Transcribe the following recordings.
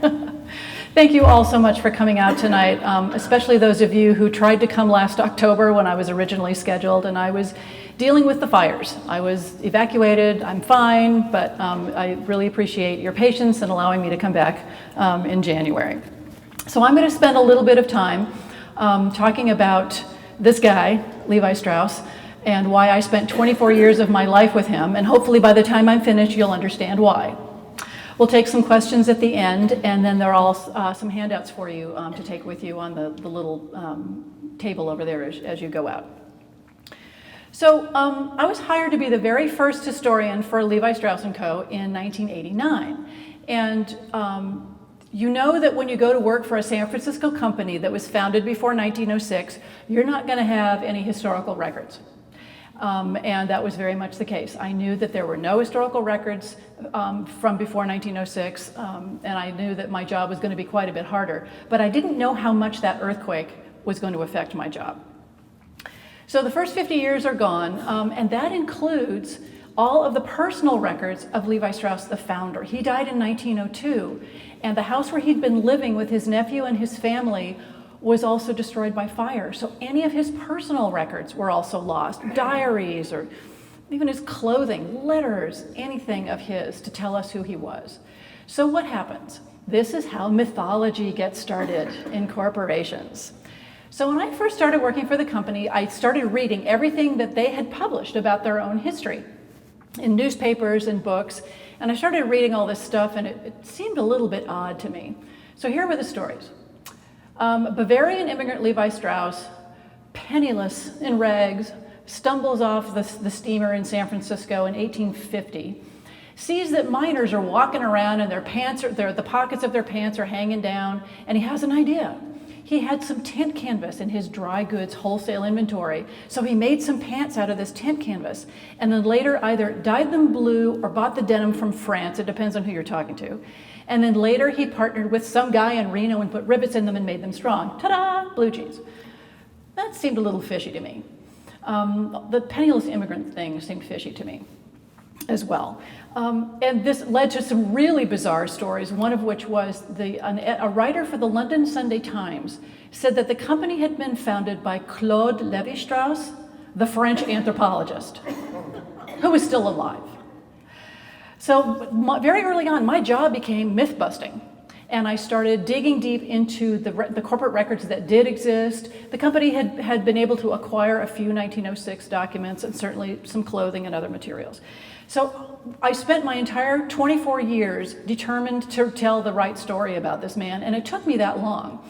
Thank you all so much for coming out tonight, especially those of you who tried to come last October when I was originally scheduled and I was dealing with the fires. I was evacuated, I'm fine, but I really appreciate your patience in allowing me to come back in January. So I'm going to spend a little bit of time talking about this guy, Levi Strauss, and why I spent 24 years of my life with him, and hopefully by the time I'm finished you'll understand why. We'll take some questions at the end, and then there are all some handouts for you to take with you on the little table over there as you go out. So I was hired to be the very first historian for Levi Strauss Co. in 1989. And you know that when you go to work for a San Francisco company that was founded before 1906, you're not going to have any historical records. And that was very much the case. I knew that there were no historical records from before 1906, and I knew that my job was going to be quite a bit harder, but I didn't know how much that earthquake was going to affect my job. So the first 50 years are gone, and that includes all of the personal records of Levi Strauss, the founder. He died in 1902, and the house where he'd been living with his nephew and his family was also destroyed by fire. So any of his personal records were also lost, diaries or even his clothing, letters, anything of his to tell us who he was. So what happens? This is how mythology gets started in corporations. So when I first started working for the company, I started reading everything that they had published about their own history in newspapers and books, and I started reading all this stuff, and it seemed a little bit odd to me. So here were the stories. Bavarian immigrant Levi Strauss, penniless in rags, stumbles off the steamer in San Francisco in 1850, sees that miners are walking around and the pockets of their pants are hanging down, and he has an idea. He had some tent canvas in his dry goods wholesale inventory, so he made some pants out of this tent canvas, and then later either dyed them blue or bought the denim from France, it depends on who you're talking to. And then later he partnered with some guy in Reno and put rivets in them and made them strong. Ta-da! Blue jeans. That seemed a little fishy to me. The penniless immigrant thing seemed fishy to me as well. And this led to some really bizarre stories, one of which was a writer for the London Sunday Times said that the company had been founded by Claude Lévi-Strauss, the French anthropologist, who was still alive. So very early on, my job became myth busting, and I started digging deep into the corporate records that did exist. The company had been able to acquire a few 1906 documents and certainly some clothing and other materials. So I spent my entire 24 years determined to tell the right story about this man, and it took me that long.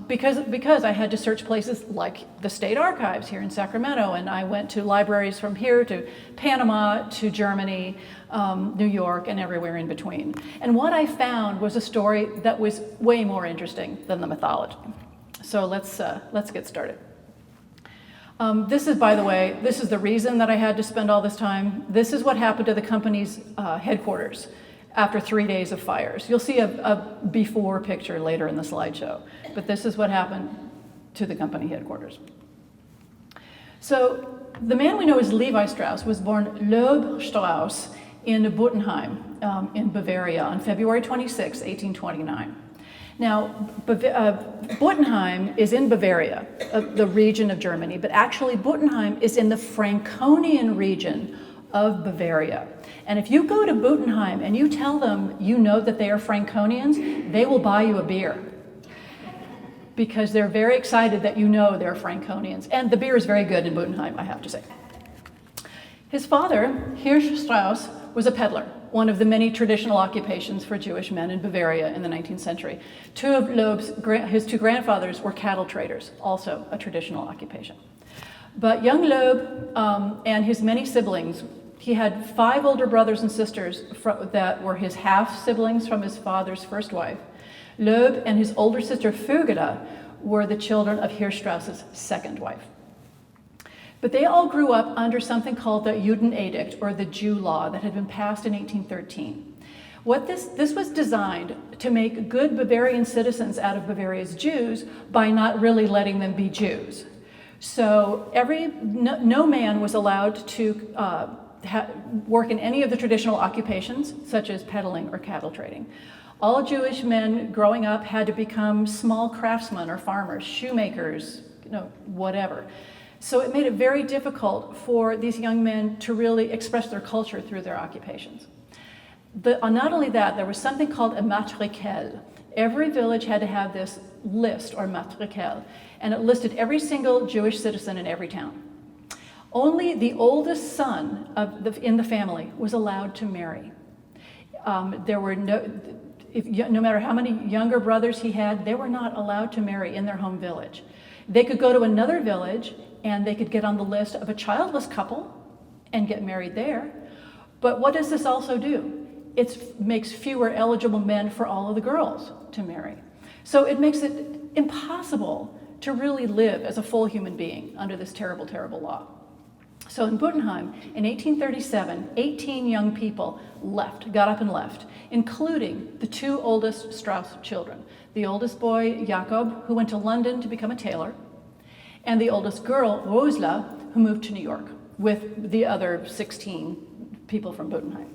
Because I had to search places like the state archives here in Sacramento, and I went to libraries from here to Panama to Germany, New York, and everywhere in between. And what I found was a story that was way more interesting than the mythology. So let's get started. This is, by the way, this is the reason that I had to spend all this time. This is what happened to the company's headquarters after 3 days of fires. You'll see a before picture later in the slideshow, but this is what happened to the company headquarters. So the man we know as Levi Strauss was born Levi Strauss in Buttenheim in Bavaria on February 26, 1829. Now, Buttenheim is in Bavaria, the region of Germany, but actually Buttenheim is in the Franconian region of Bavaria. And if you go to Buttenheim and you tell them you know that they are Franconians, they will buy you a beer because they're very excited that you know they're Franconians. And the beer is very good in Buttenheim, I have to say. His father, Hirsch Strauss, was a peddler, one of the many traditional occupations for Jewish men in Bavaria in the 19th century. Two of his two grandfathers were cattle traders, also a traditional occupation. But young Loeb and his many siblings, he had 5 older brothers and sisters that were his half-siblings from his father's first wife. Loeb and his older sister Vögele were the children of Hirsch Strauss's second wife. But they all grew up under something called the Juden Edict, or the Jew law, that had been passed in 1813. This was designed to make good Bavarian citizens out of Bavaria's Jews by not really letting them be Jews. So no man was allowed to work in any of the traditional occupations, such as peddling or cattle trading. All Jewish men growing up had to become small craftsmen or farmers, shoemakers, whatever. So it made it very difficult for these young men to really express their culture through their occupations. Not only that, there was something called a matrikel. Every village had to have this list, or matrikel, and it listed every single Jewish citizen in every town. Only the oldest son in the family was allowed to marry. There were no matter how many younger brothers he had, they were not allowed to marry in their home village. They could go to another village and they could get on the list of a childless couple and get married there. But what does this also do? It makes fewer eligible men for all of the girls to marry. So it makes it impossible to really live as a full human being under this terrible, terrible law. So in Budenheim, in 1837, 18 young people got up and left, including the two oldest Strauss children. The oldest boy, Jakob, who went to London to become a tailor, and the oldest girl, Rosla, who moved to New York with the other 16 people from Budenheim.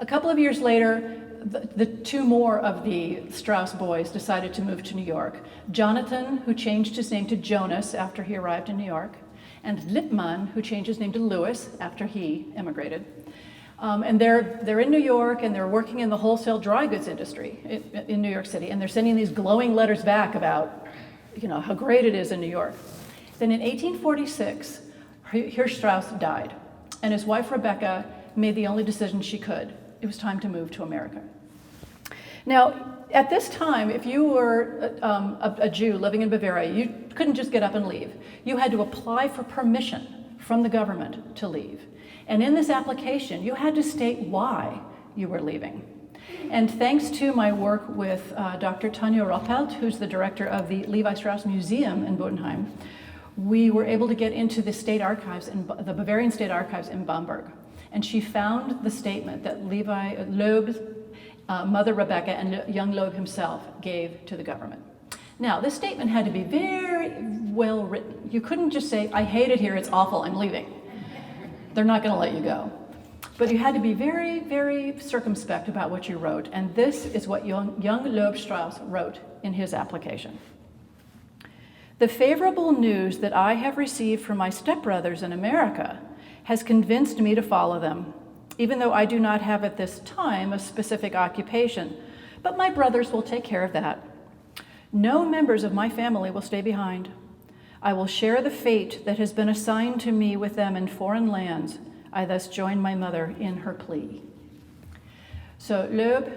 A couple of years later, the two more of the Strauss boys decided to move to New York. Jonathan, who changed his name to Jonas after he arrived in New York, and Lippmann, who changed his name to Louis after he immigrated. And they're in New York, and they're working in the wholesale dry goods industry in New York City, and they're sending these glowing letters back about how great it is in New York. Then in 1846, Hirsch Strauss died, and his wife Rebecca made the only decision she could. It was time to move to America. Now, at this time, if you were a Jew living in Bavaria, you couldn't just get up and leave. You had to apply for permission from the government to leave. And in this application, you had to state why you were leaving. And thanks to my work with Dr. Tanja Roppelt, who's the director of the Levi Strauss Museum in Budenheim, we were able to get into the state archives, the Bavarian State Archives in Bamberg. And she found the statement that Loeb's mother Rebecca and young Loeb himself gave to the government. Now, this statement had to be very well written. You couldn't just say, I hate it here, it's awful, I'm leaving. They're not going to let you go. But you had to be very, very circumspect about what you wrote, and this is what young Loeb Strauss wrote in his application. The favorable news that I have received from my stepbrothers in America has convinced me to follow them, even though I do not have at this time a specific occupation, but my brothers will take care of that. No members of my family will stay behind. I will share the fate that has been assigned to me with them in foreign lands. I thus join my mother in her plea. So Loeb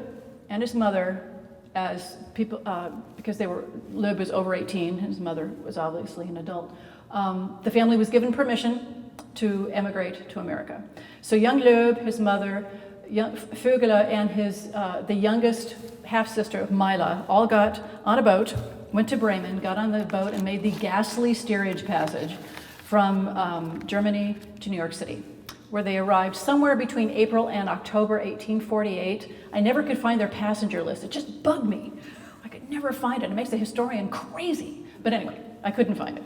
and his mother, as people, because Loeb was over 18, his mother was obviously an adult, the family was given permission to emigrate to America. So young Loeb, his mother, Vögele, and the youngest half-sister, Mila, all got on a boat, went to Bremen, got on the boat, and made the ghastly steerage passage from Germany to New York City, where they arrived somewhere between April and October 1848. I never could find their passenger list. It just bugged me. I could never find it. It makes the historian crazy. But anyway, I couldn't find it.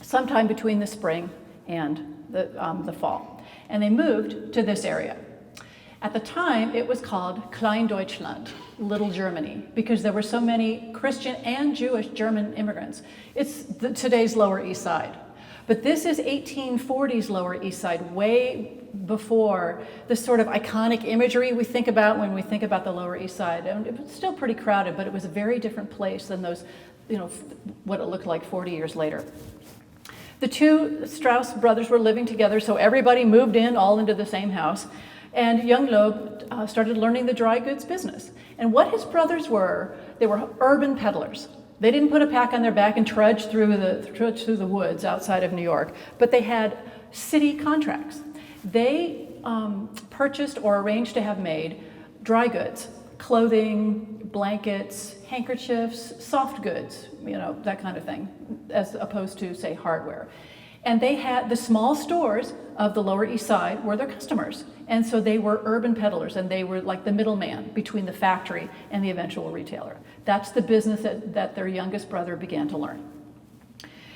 Sometime between the spring and the fall. And they moved to this area. At the time, it was called Klein Deutschland, Little Germany, because there were so many Christian and Jewish German immigrants. It's today's Lower East Side. But this is 1840s Lower East Side, way before the sort of iconic imagery we think about when we think about the Lower East Side. And it was still pretty crowded, but it was a very different place than those, what it looked like 40 years later. The two Strauss brothers were living together, so everybody moved in all into the same house. And young Loeb started learning the dry goods business. And what his brothers were, they were urban peddlers. They didn't put a pack on their back and trudge through the woods outside of New York, but they had city contracts. They purchased or arranged to have made dry goods, clothing, blankets, handkerchiefs, soft goods, that kind of thing, as opposed to, say, hardware. And they had the small stores of the Lower East Side were their customers. And so they were urban peddlers, and they were like the middleman between the factory and the eventual retailer. That's the business that their youngest brother began to learn.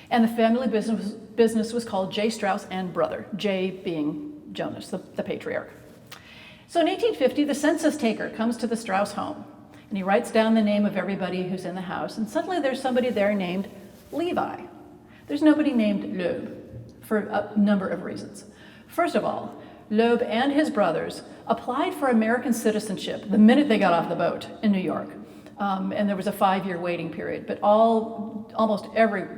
And the family business was called J. Strauss and Brother, J being Jonas, the patriarch. So in 1850, the census taker comes to the Strauss home, and he writes down the name of everybody who's in the house, and suddenly there's somebody there named Levi. There's nobody named Loeb, for a number of reasons. First of all, Loeb and his brothers applied for American citizenship the minute they got off the boat in New York. And there was a 5-year waiting period, but almost every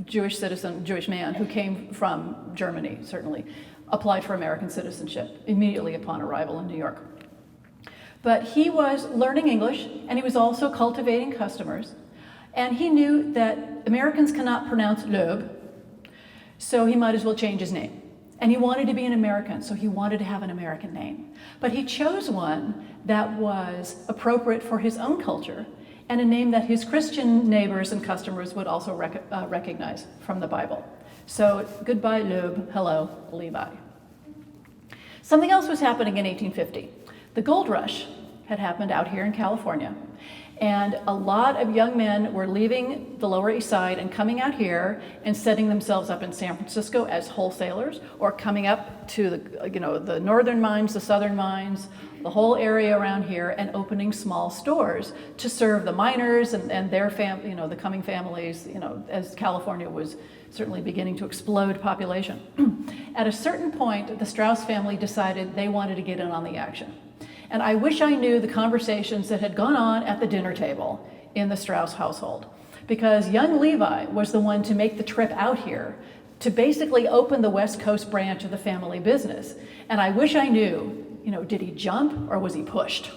Jewish citizen, Jewish man who came from Germany, certainly, applied for American citizenship immediately upon arrival in New York. But he was learning English, and he was also cultivating customers, and he knew that Americans cannot pronounce Loeb, so he might as well change his name. And he wanted to be an American, so he wanted to have an American name. But he chose one that was appropriate for his own culture, and a name that his Christian neighbors and customers would also recognize from the Bible. So goodbye Loeb, hello Levi. Something else was happening in 1850. The gold rush had happened out here in California, and a lot of young men were leaving the Lower East Side and coming out here and setting themselves up in San Francisco as wholesalers, or coming up to the northern mines, the southern mines, the whole area around here, and opening small stores to serve the miners and their the coming families, as California was certainly beginning to explode population. At a certain point, the Strauss family decided they wanted to get in on the action. And I wish I knew the conversations that had gone on at the dinner table in the Strauss household, because young Levi was the one to make the trip out here to basically open the West Coast branch of the family business. And I wish I knew, did he jump or was he pushed?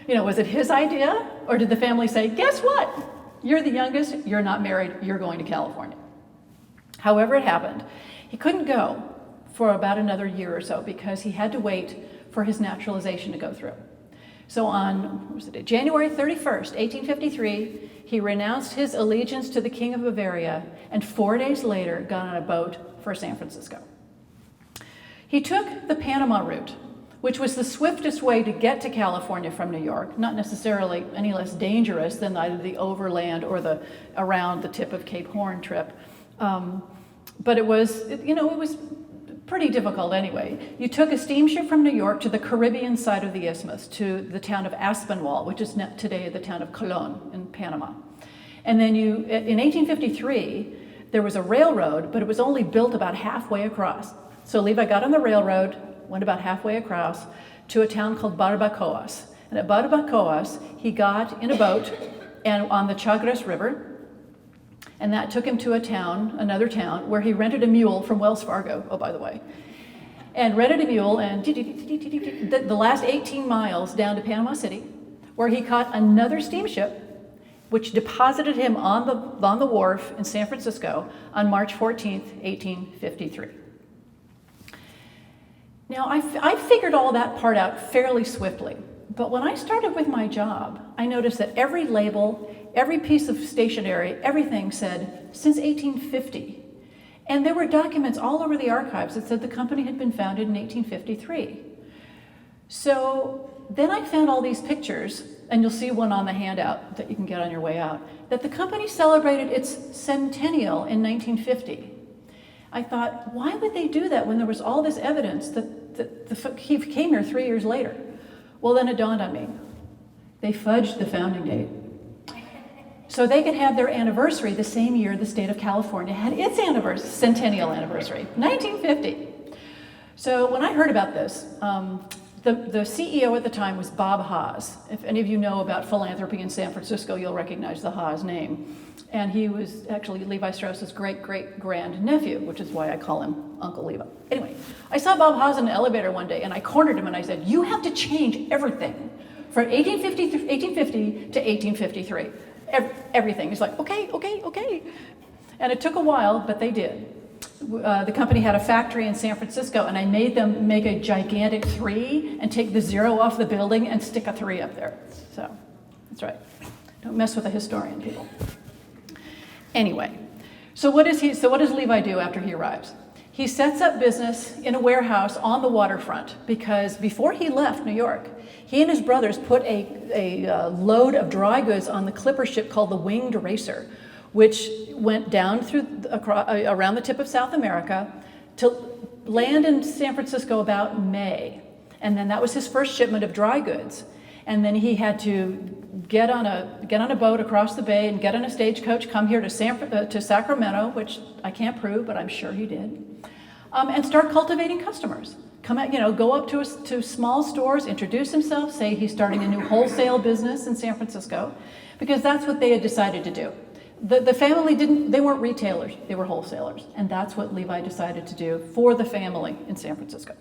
Was it his idea, or did the family say, guess what? You're the youngest, you're not married, you're going to California. However it happened, he couldn't go for about another year or so because he had to wait for his naturalization to go through. So on January 31st, 1853, he renounced his allegiance to the King of Bavaria, and 4 days later got on a boat for San Francisco. He took the Panama Route, which was the swiftest way to get to California from New York, not necessarily any less dangerous than either the overland or the around the tip of Cape Horn trip. But it was pretty difficult anyway. You took a steamship from New York to the Caribbean side of the isthmus, to the town of Aspinwall, which is today the town of Colon in Panama. And then in 1853, there was a railroad, but it was only built about halfway across. So Levi got on the railroad, went about halfway across to a town called Barbacoas. And at Barbacoas, he got in a boat and on the Chagres River, and that took him to another town, where he rented a mule from Wells Fargo, oh, by the way, and rented a mule and the last 18 miles down to Panama City, where he caught another steamship, which deposited him on the wharf in San Francisco on March 14th, 1853. Now, I figured all that part out fairly swiftly, but when I started with my job, I noticed that every label, every piece of stationery, everything said, since 1850. And there were documents all over the archives that said the company had been founded in 1853. So then I found all these pictures, and you'll see one on the handout that you can get on your way out, that the company celebrated its centennial in 1950. I thought, why would they do that when there was all this evidence that he came here 3 years later? Well, then it dawned on me. They fudged the founding date, so they could have their anniversary the same year the state of California had its centennial anniversary, 1950. So when I heard about this, the CEO at the time was Bob Haas. If any of you know about philanthropy in San Francisco, you'll recognize the Haas name. And he was actually Levi Strauss's great-great-grand-nephew, which is why I call him Uncle Levi. Anyway, I saw Bob Haas in an elevator one day, and I cornered him and I said, you have to change everything from 1850 to 1853. Everything. He's like, okay. And it took a while, but they did. The company had a factory in San Francisco, and I made them make a gigantic 3 and take the 0 off the building and stick a 3 up there. So that's right. Don't mess with a historian, people. Anyway, so what does Levi do after he arrives? He sets up business in a warehouse on the waterfront, because before he left New York, he and his brothers put a load of dry goods on the clipper ship called the Winged Racer, which went down around the tip of South America to land in San Francisco about May. And then that was his first shipment of dry goods. And then he had to get on a boat across the bay and get on a stagecoach, come here to Sacramento, which I can't prove, but I'm sure he did, and start cultivating customers. Go up to small stores, introduce himself, say he's starting a new wholesale business in San Francisco, because that's what they had decided to do. The family they weren't retailers, they were wholesalers, and that's what Levi decided to do for the family in San Francisco.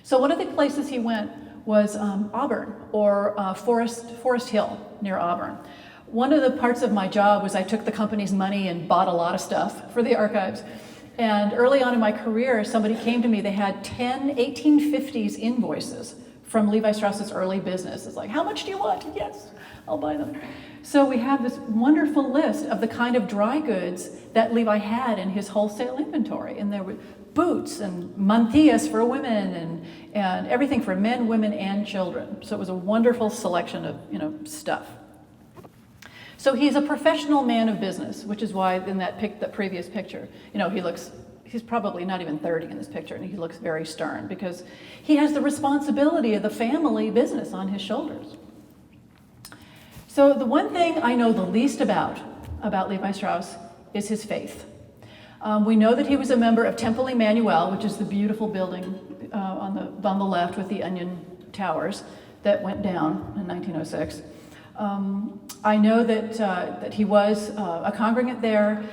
So one of the places he went was Auburn, or Forest Hill near Auburn. One of the parts of my job was I took the company's money and bought a lot of stuff for the archives. And early on in my career, somebody came to me, they had 10 1850s invoices from Levi Strauss's early business. It's like, how much do you want? Yes, I'll buy them. So we have this wonderful list of the kind of dry goods that Levi had in his wholesale inventory. And there were boots and mantillas for women and everything for men, women, and children. So it was a wonderful selection of stuff. So he's a professional man of business, which is why in that previous picture, he's probably not even 30 in this picture, and he looks very stern because he has the responsibility of the family business on his shoulders. So the one thing I know the least about Levi Strauss is his faith. We know that he was a member of Temple Emmanuel, which is the beautiful building on the left with the onion towers that went down in 1906. I know that he was a congregant there.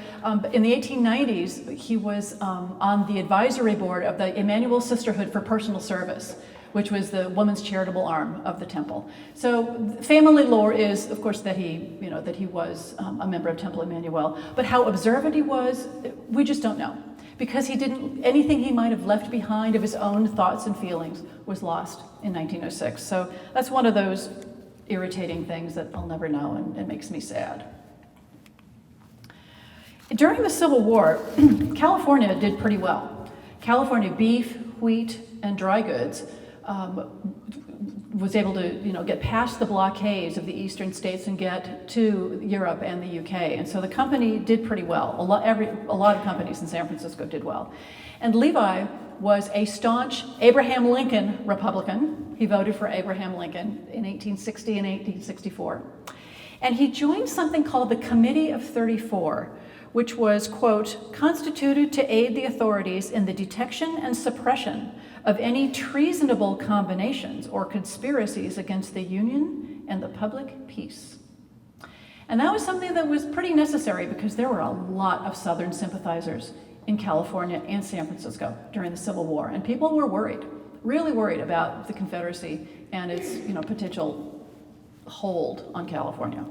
In the 1890s, he was on the advisory board of the Emmanuel Sisterhood for Personal Service, which was the woman's charitable arm of the temple. So family lore is, of course, that he was a member of Temple Emmanuel. But how observant he was, we just don't know, because anything he might have left behind of his own thoughts and feelings was lost in 1906. So that's one of those irritating things that I'll never know, and it makes me sad. During the Civil War, California did pretty well. California beef, wheat, and dry goods was able to get past the blockades of the eastern states and get to Europe and the UK. And so the company did pretty well. A lot of companies in San Francisco did well. And Levi was a staunch Abraham Lincoln Republican. He voted for Abraham Lincoln in 1860 and 1864. And he joined something called the Committee of 34, which was, quote, constituted to aid the authorities in the detection and suppression of any treasonable combinations or conspiracies against the Union and the public peace. And that was something that was pretty necessary because there were a lot of Southern sympathizers in California and San Francisco during the Civil War. And people were worried, really worried about the Confederacy and its potential hold on California.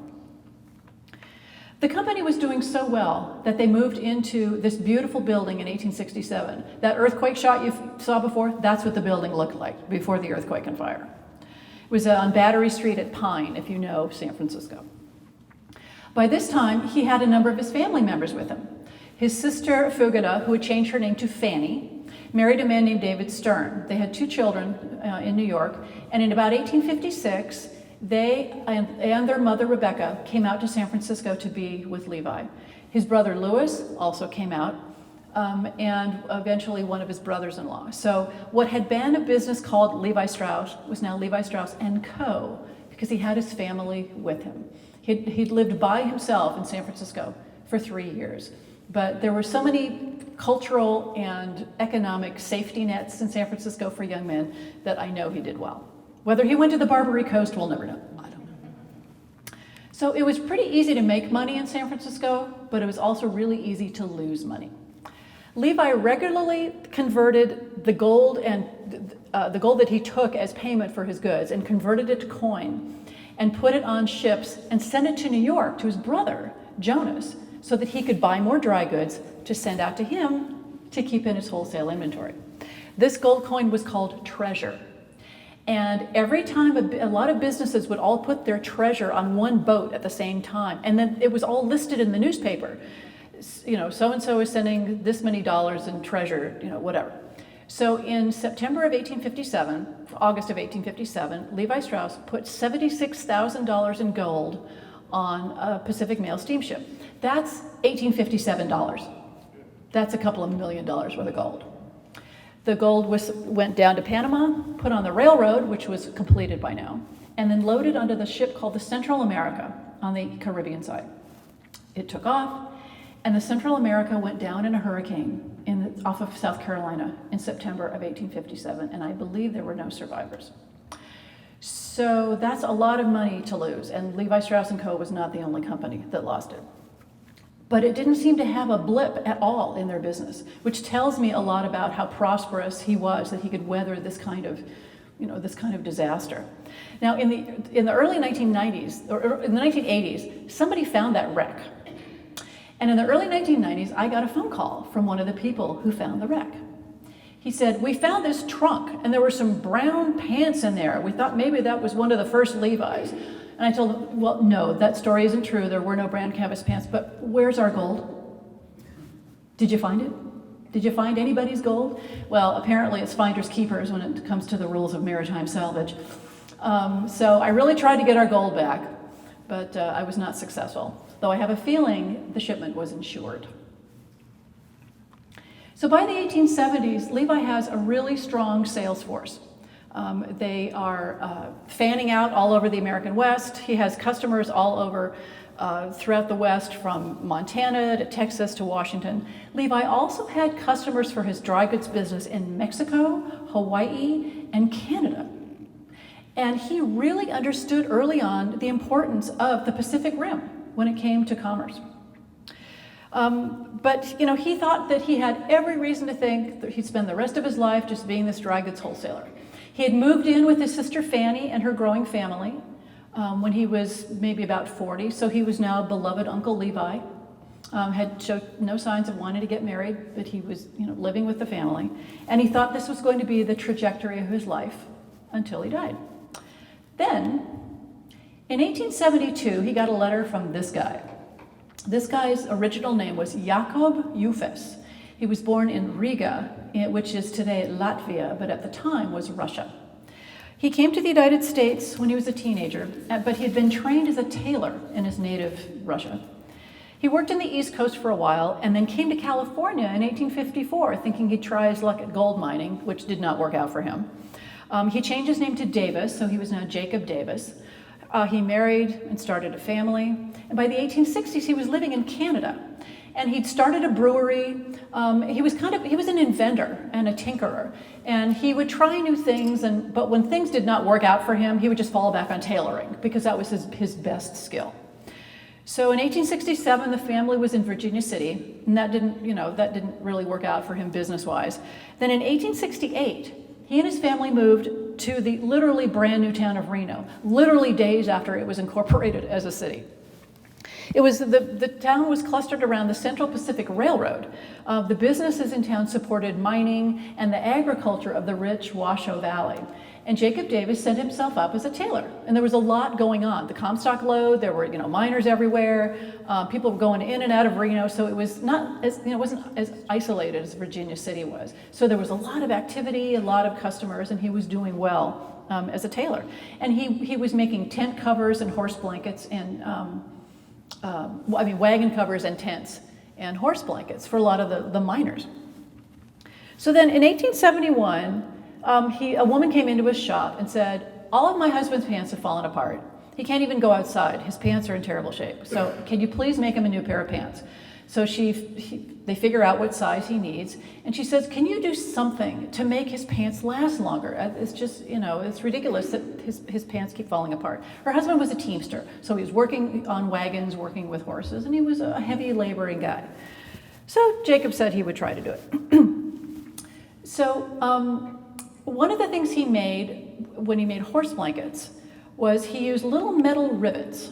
The company was doing so well that they moved into this beautiful building in 1867. That earthquake shot you saw before, that's what the building looked like before the earthquake and fire. It was on Battery Street at Pine, if you know San Francisco. By this time, he had a number of his family members with him. His sister, Fugeda, who had changed her name to Fanny, married a man named David Stern. They had 2 children in New York, and in about 1856, they and their mother, Rebecca, came out to San Francisco to be with Levi. His brother, Louis, also came out, and eventually one of his brothers-in-law. So what had been a business called Levi Strauss was now Levi Strauss Co, because he had his family with him. He'd lived by himself in San Francisco for 3 years. But there were so many cultural and economic safety nets in San Francisco for young men that I know he did well. Whether he went to the Barbary Coast, we'll never know. I don't know. So it was pretty easy to make money in San Francisco, but it was also really easy to lose money. Levi regularly converted the gold that he took as payment for his goods and converted it to coin and put it on ships and sent it to New York to his brother, Jonas, so that he could buy more dry goods to send out to him to keep in his wholesale inventory. This gold coin was called treasure. And every time a lot of businesses would all put their treasure on one boat at the same time, and then it was all listed in the newspaper. So-and-so is sending this many dollars in treasure, whatever. So in September of 1857, August of 1857, Levi Strauss put $76,000 in gold on a Pacific Mail steamship. That's $1857. That's a couple of $1 million worth of gold. The gold went down to Panama, put on the railroad, which was completed by now, and then loaded onto the ship called the Central America on the Caribbean side. It took off, and the Central America went down in a hurricane off of South Carolina in September of 1857, and I believe there were no survivors. So that's a lot of money to lose, and Levi Strauss Co. was not the only company that lost it. But it didn't seem to have a blip at all in their business, which tells me a lot about how prosperous he was, that he could weather this kind of disaster. Now, in the early 1990s, or in the 1980s, somebody found that wreck. And in the early 1990s, I got a phone call from one of the people who found the wreck. He said, "We found this trunk, and there were some brown pants in there. We thought maybe that was one of the first Levi's." And I told him, "Well, no, that story isn't true. There were no brown canvas pants, but where's our gold? Did you find it? Did you find anybody's gold?" Well, apparently it's finders keepers when it comes to the rules of maritime salvage. So I really tried to get our gold back, but I was not successful, though I have a feeling the shipment was insured. So by the 1870s, Levi has a really strong sales force. They are fanning out all over the American West. He has customers all over throughout the West, from Montana to Texas to Washington. Levi also had customers for his dry goods business in Mexico, Hawaii, and Canada. And he really understood early on the importance of the Pacific Rim when it came to commerce. But he thought that he had every reason to think that he'd spend the rest of his life just being this dry goods wholesaler. He had moved in with his sister Fanny and her growing family when he was maybe about 40, so he was now beloved Uncle Levi. Had showed no signs of wanting to get married, but he was living with the family. And he thought this was going to be the trajectory of his life until he died. Then, in 1872, he got a letter from this guy. This guy's original name was Jakob Eufes. He was born in Riga, which is today Latvia, but at the time was Russia. He came to the United States when he was a teenager, but he had been trained as a tailor in his native Russia. He worked in the East Coast for a while and then came to California in 1854, thinking he'd try his luck at gold mining, which did not work out for him. He changed his name to Davis, so he was now Jacob Davis. He married and started a family. And by the 1860s, he was living in Canada. And he'd started a brewery. He was an inventor and a tinkerer. And he would try new things, but when things did not work out for him, he would just fall back on tailoring because that was his best skill. So in 1867, the family was in Virginia City, and that didn't really work out for him business-wise. Then in 1868, he and his family moved to the literally brand new town of Reno, literally days after it was incorporated as a city. The town was clustered around the Central Pacific Railroad. The businesses in town supported mining and the agriculture of the rich Washoe Valley. And Jacob Davis set himself up as a tailor. And there was a lot going on. The Comstock Lode, there were miners everywhere. People were going in and out of Reno, so it was wasn't as isolated as Virginia City was. So there was a lot of activity, a lot of customers, and he was doing well as a tailor. And he was making tent covers and horse blankets and wagon covers and tents and horse blankets for a lot of the miners. So then in 1871, a woman came into his shop and said, "All of my husband's pants have fallen apart. He can't even go outside. His pants are in terrible shape. So can you please make him a new pair of pants?" So they figure out what size he needs. And she says, "Can you do something to make his pants last longer? It's just, it's ridiculous that his pants keep falling apart." Her husband was a teamster. So he was working on wagons, working with horses, and he was a heavy laboring guy. So Jacob said he would try to do it. So one of the things he made when he made horse blankets was he used little metal rivets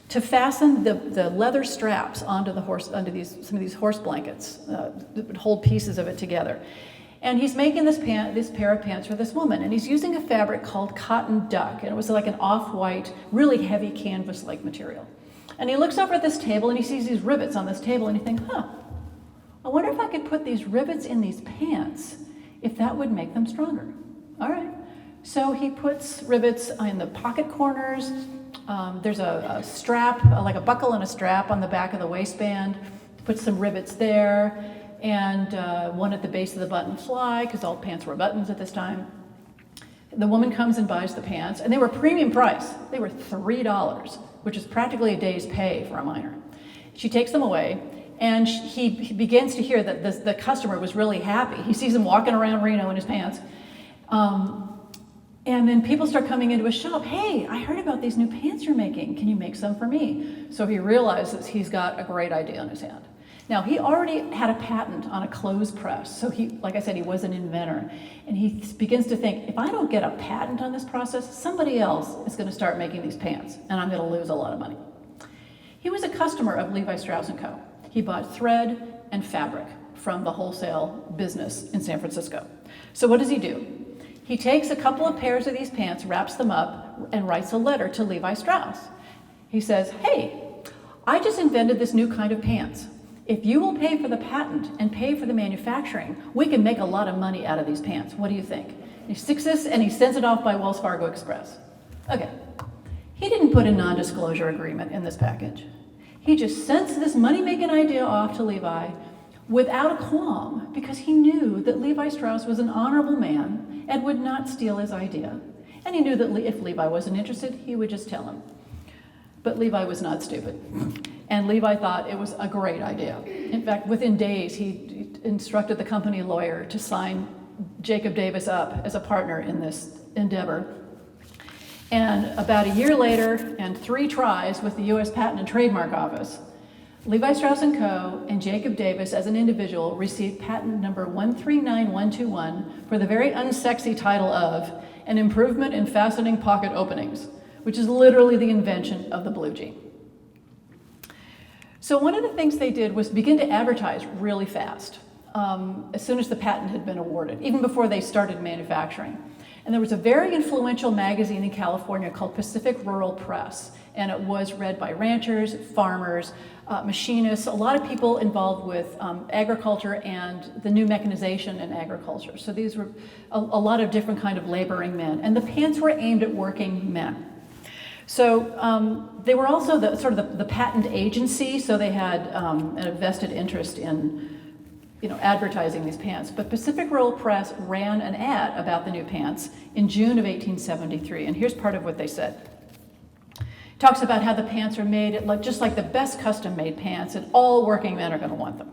to fasten the leather straps onto some of these horse blankets that would hold pieces of it together. And he's making this pair of pants for this woman, and he's using a fabric called cotton duck, and it was like an off-white, really heavy canvas-like material. And he looks over at this table and he sees these rivets on this table, and he thinks, I wonder if I could put these rivets in these pants, if that would make them stronger. All right. So he puts rivets in the pocket corners. There's a strap, like a buckle and a strap on the back of the waistband. Puts some rivets there. and one at the base of the button fly, because all pants were buttons at this time. The woman comes and buys the pants, and they were premium price. They were $3, which is practically a day's pay for a miner. She takes them away, and he begins to hear that the customer was really happy. He sees him walking around Reno in his pants. And then people start coming into his shop. Hey, I heard about these new pants you're making. Can you make some for me? So he realizes he's got a great idea in his hand. Now, he already had a patent on a clothes press. So he, like I said, he was an inventor. And he begins to think, if I don't get a patent on this process, somebody else is going to start making these pants, and I'm going to lose a lot of money. He was a customer of Levi Strauss Co. He bought thread and fabric from the wholesale business in San Francisco. So what does he do? He takes a couple of pairs of these pants, wraps them up, and writes a letter to Levi Strauss. He says, hey, I just invented this new kind of pants. If you will pay for the patent and pay for the manufacturing, we can make a lot of money out of these pants. What do you think? He sticks this and he sends it off by Wells Fargo Express. Okay, he didn't put a non-disclosure agreement in this package. He just sends this money-making idea off to Levi without a qualm, because he knew that Levi Strauss was an honorable man and would not steal his idea. And he knew that if Levi wasn't interested, he would just tell him. But Levi was not stupid. And Levi thought it was a great idea. In fact, within days, he instructed the company lawyer to sign Jacob Davis up as a partner in this endeavor. And about a year later, and 3 tries with the U.S. Patent and Trademark Office, Levi Strauss Co. and Jacob Davis as an individual received patent number 139121 for the very unsexy title of an improvement in fastening pocket openings, which is literally the invention of the blue jean. So one of the things they did was begin to advertise really fast, as soon as the patent had been awarded, even before they started manufacturing. And there was a very influential magazine in California called Pacific Rural Press, and it was read by ranchers, farmers, machinists, a lot of people involved with agriculture and the new mechanization in agriculture. So these were a lot of different kind of laboring men, and the pants were aimed at working men. So they were also the patent agency, so they had a vested interest in advertising these pants. But Pacific Rural Press ran an ad about the new pants in June of 1873, and here's part of what they said. It talks about how the pants are made just like the best custom-made pants, and all working men are going to want them.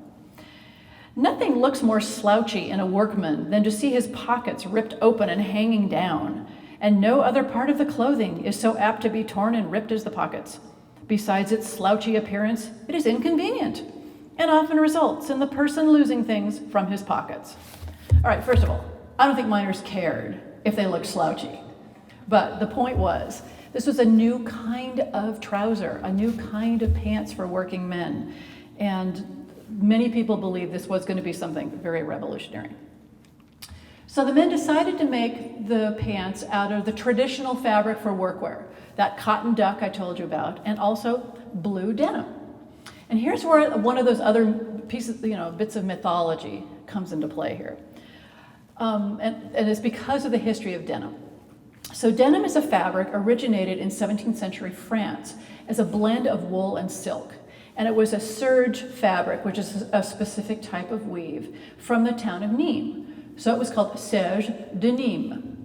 Nothing looks more slouchy in a workman than to see his pockets ripped open and hanging down, and no other part of the clothing is so apt to be torn and ripped as the pockets. Besides its slouchy appearance, it is inconvenient, and often results in the person losing things from his pockets. All right, first of all, I don't think miners cared if they looked slouchy. But the point was, this was a new kind of trouser, a new kind of pants for working men. And many people believe this was going to be something very revolutionary. So the men decided to make the pants out of the traditional fabric for workwear, that cotton duck I told you about, and also blue denim. And here's where one of those other pieces, bits of mythology comes into play here. And it's because of the history of denim. So denim is a fabric originated in 17th century France as a blend of wool and silk. And it was a serge fabric, which is a specific type of weave, from the town of Nîmes. So it was called serge de Nîmes.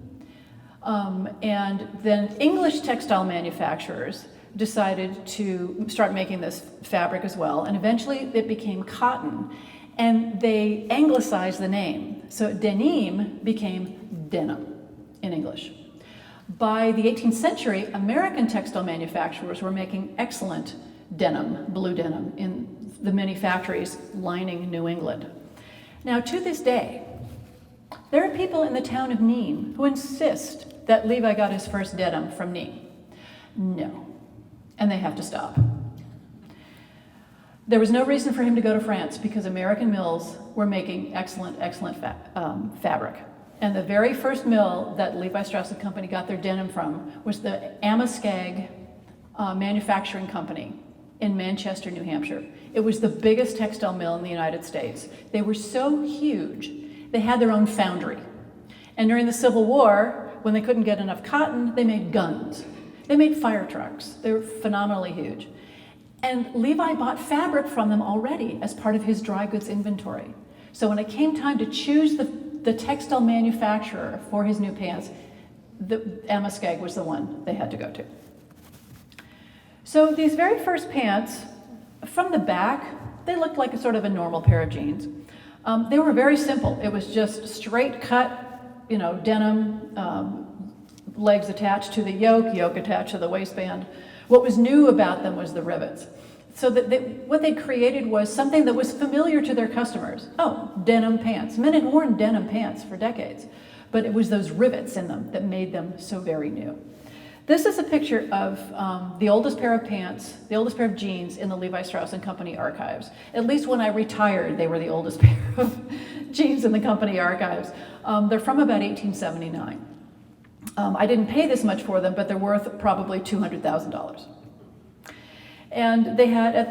And then English textile manufacturers decided to start making this fabric as well, and eventually it became cotton, and they anglicized the name. So denim became denim in English. By the 18th century, American textile manufacturers were making excellent denim, blue denim, in the many factories lining New England. Now, to this day, there are people in the town of Nîmes who insist that Levi got his first denim from Nîmes. No. And they have to stop. There was no reason for him to go to France because American mills were making excellent fabric. And the very first mill that Levi Strauss Company got their denim from was the Amoskeag Manufacturing Company in Manchester, New Hampshire. It was the biggest textile mill in the United States. They were so huge, they had their own foundry. And during the Civil War, when they couldn't get enough cotton, they made guns. They made fire trucks. They were phenomenally huge. And Levi bought fabric from them already as part of his dry goods inventory. So when it came time to choose the textile manufacturer for his new pants, the Amoskeag was the one they had to go to. So these very first pants, from the back, they looked like a sort of a normal pair of jeans. They were very simple. It was just straight cut, denim, legs attached to the yoke attached to the waistband. What was new about them was the rivets. So what they created was something that was familiar to their customers. Oh, denim pants. Men had worn denim pants for decades, but it was those rivets in them that made them so very new. This is a picture of the oldest pair of pants, the oldest pair of jeans in the Levi Strauss & Company archives. At least when I retired, they were the oldest pair of jeans in the company archives. They're from about 1879. I didn't pay this much for them, but they're worth probably $200,000. And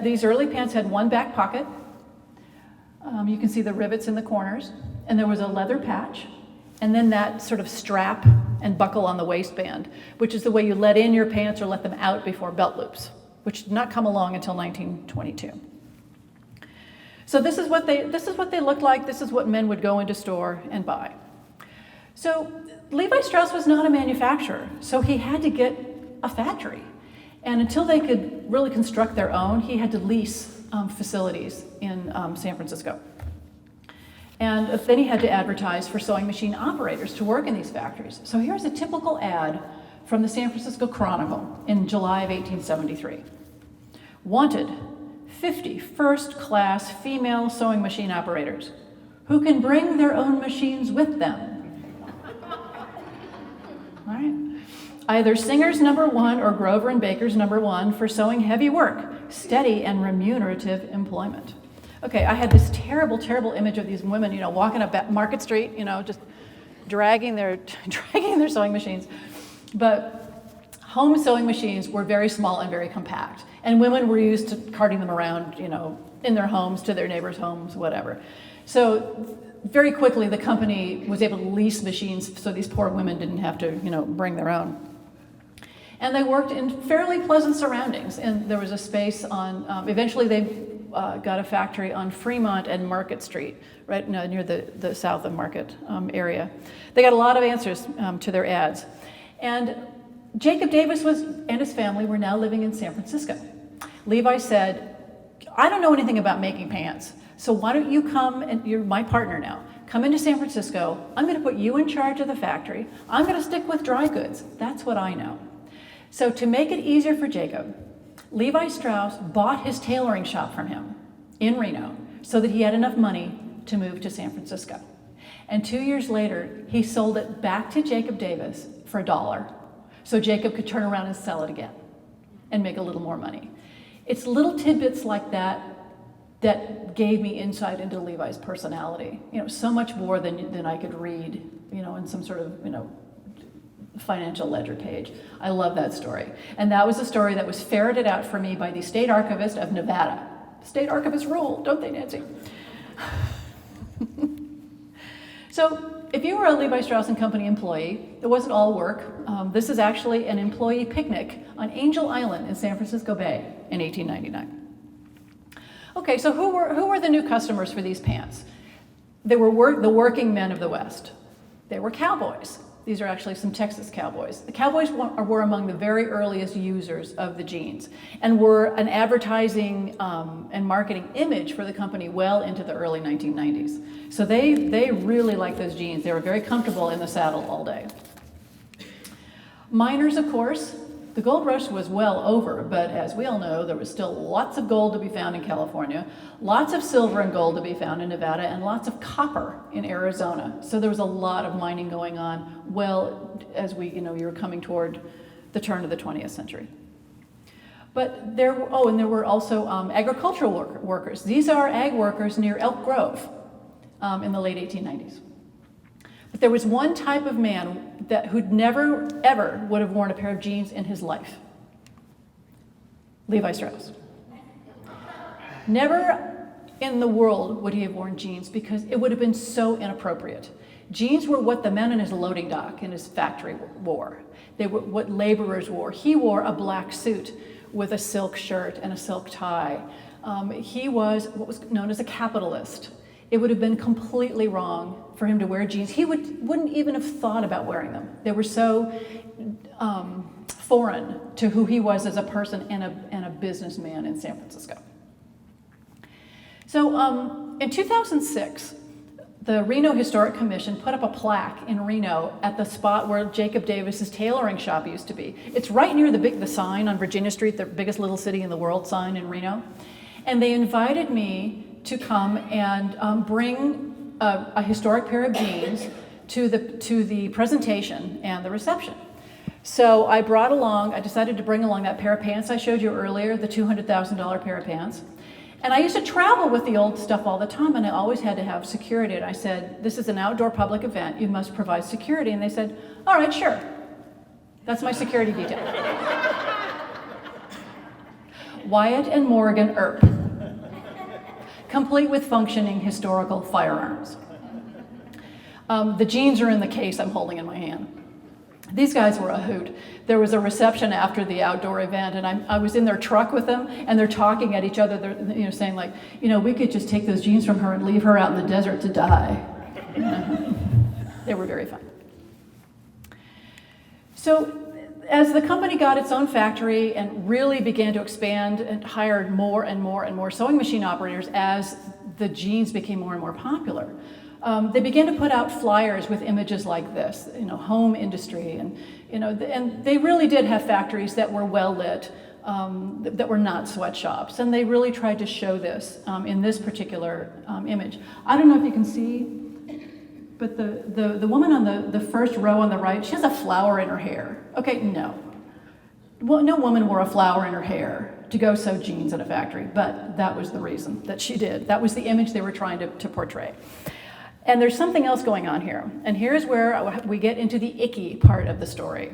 these early pants had one back pocket. You can see the rivets in the corners, and there was a leather patch, and then that sort of strap and buckle on the waistband, which is the way you let in your pants or let them out before belt loops, which did not come along until 1922. So this is what they looked like. This is what men would go into store and buy. So Levi Strauss was not a manufacturer, so he had to get a factory. And until they could really construct their own, he had to lease facilities in San Francisco. And then he had to advertise for sewing machine operators to work in these factories. So here's a typical ad from the San Francisco Chronicle in July of 1873. Wanted, 50 first-class female sewing machine operators who can bring their own machines with them. All right. Either Singer's #1 or Grover and Baker's #1 for sewing heavy work, steady and remunerative employment. Okay, I had this terrible, terrible image of these women, walking up Market Street, just dragging their sewing machines. But home sewing machines were very small and very compact, and women were used to carting them around, in their homes, to their neighbors' homes, whatever. So very quickly, the company was able to lease machines so these poor women didn't have to, bring their own. And they worked in fairly pleasant surroundings, and there was a space on, eventually they got a factory on Fremont and Market Street, right near the south of Market area. They got a lot of answers to their ads. And Jacob Davis and his family were now living in San Francisco. Levi said, I don't know anything about making pants, so why don't you come, and you're my partner now, come into San Francisco, I'm gonna put you in charge of the factory, I'm gonna stick with dry goods, that's what I know. So to make it easier for Jacob, Levi Strauss bought his tailoring shop from him in Reno so that he had enough money to move to San Francisco. And 2 years later, he sold it back to Jacob Davis for $1 so Jacob could turn around and sell it again and make a little more money. It's little tidbits like that that gave me insight into Levi's personality. So much more than I could read, in some sort of, financial ledger page. I love that story. And that was a story that was ferreted out for me by the state archivist of Nevada. State archivists rule, don't they, Nancy? So if you were a Levi Strauss & Company employee, it wasn't all work. This is actually an employee picnic on Angel Island in San Francisco Bay in 1899. Okay, so who were the new customers for these pants? They were the working men of the West. They were cowboys. These are actually some Texas cowboys. The cowboys were among the very earliest users of the jeans and were an advertising and marketing image for the company well into the early 1990s. So they really liked those jeans. They were very comfortable in the saddle all day. Miners, of course, the gold rush was well over, but as we all know, there was still lots of gold to be found in California, lots of silver and gold to be found in Nevada, and lots of copper in Arizona. So there was a lot of mining going on well as you're coming toward the turn of the 20th century. But there were also agricultural workers. These are ag workers near Elk Grove in the late 1890s. But there was one type of man who'd never, ever would have worn a pair of jeans in his life. Levi Strauss. Never in the world would he have worn jeans because it would have been so inappropriate. Jeans were what the men in his loading dock in his factory wore. They were what laborers wore. He wore a black suit with a silk shirt and a silk tie. He was what was known as a capitalist. It would have been completely wrong for him to wear jeans. He wouldn't even have thought about wearing them. They were so foreign to who he was as a person and a businessman in San Francisco. So in 2006, the Reno Historic Commission put up a plaque in Reno at the spot where Jacob Davis's tailoring shop used to be. It's right near the sign on Virginia Street, the biggest little city in the world sign in Reno. And they invited me to come and bring a historic pair of jeans to the presentation and the reception. So I decided to bring along that pair of pants I showed you earlier, the $200,000 pair of pants. And I used to travel with the old stuff all the time, and I always had to have security. And I said, this is an outdoor public event, you must provide security. And they said, all right, sure. That's my security detail. Wyatt and Morgan Earp, complete with functioning historical firearms. The jeans are in the case I'm holding in my hand. These guys were a hoot. There was a reception after the outdoor event, and I was in their truck with them, and they're talking at each other. They're saying like, we could just take those jeans from her and leave her out in the desert to die. They were very fun. So as the company got its own factory and really began to expand and hired more and more and more sewing machine operators as the jeans became more and more popular, they began to put out flyers with images like this, home industry, and they really did have factories that were well lit, that were not sweatshops, and they really tried to show this in this particular image. I don't know if you can see, but the woman on the first row on the right, she has a flower in her hair. Okay, no. Well, no woman wore a flower in her hair to go sew jeans in a factory, but that was the reason that she did. That was the image they were trying to portray. And there's something else going on here. And here's where we get into the icky part of the story.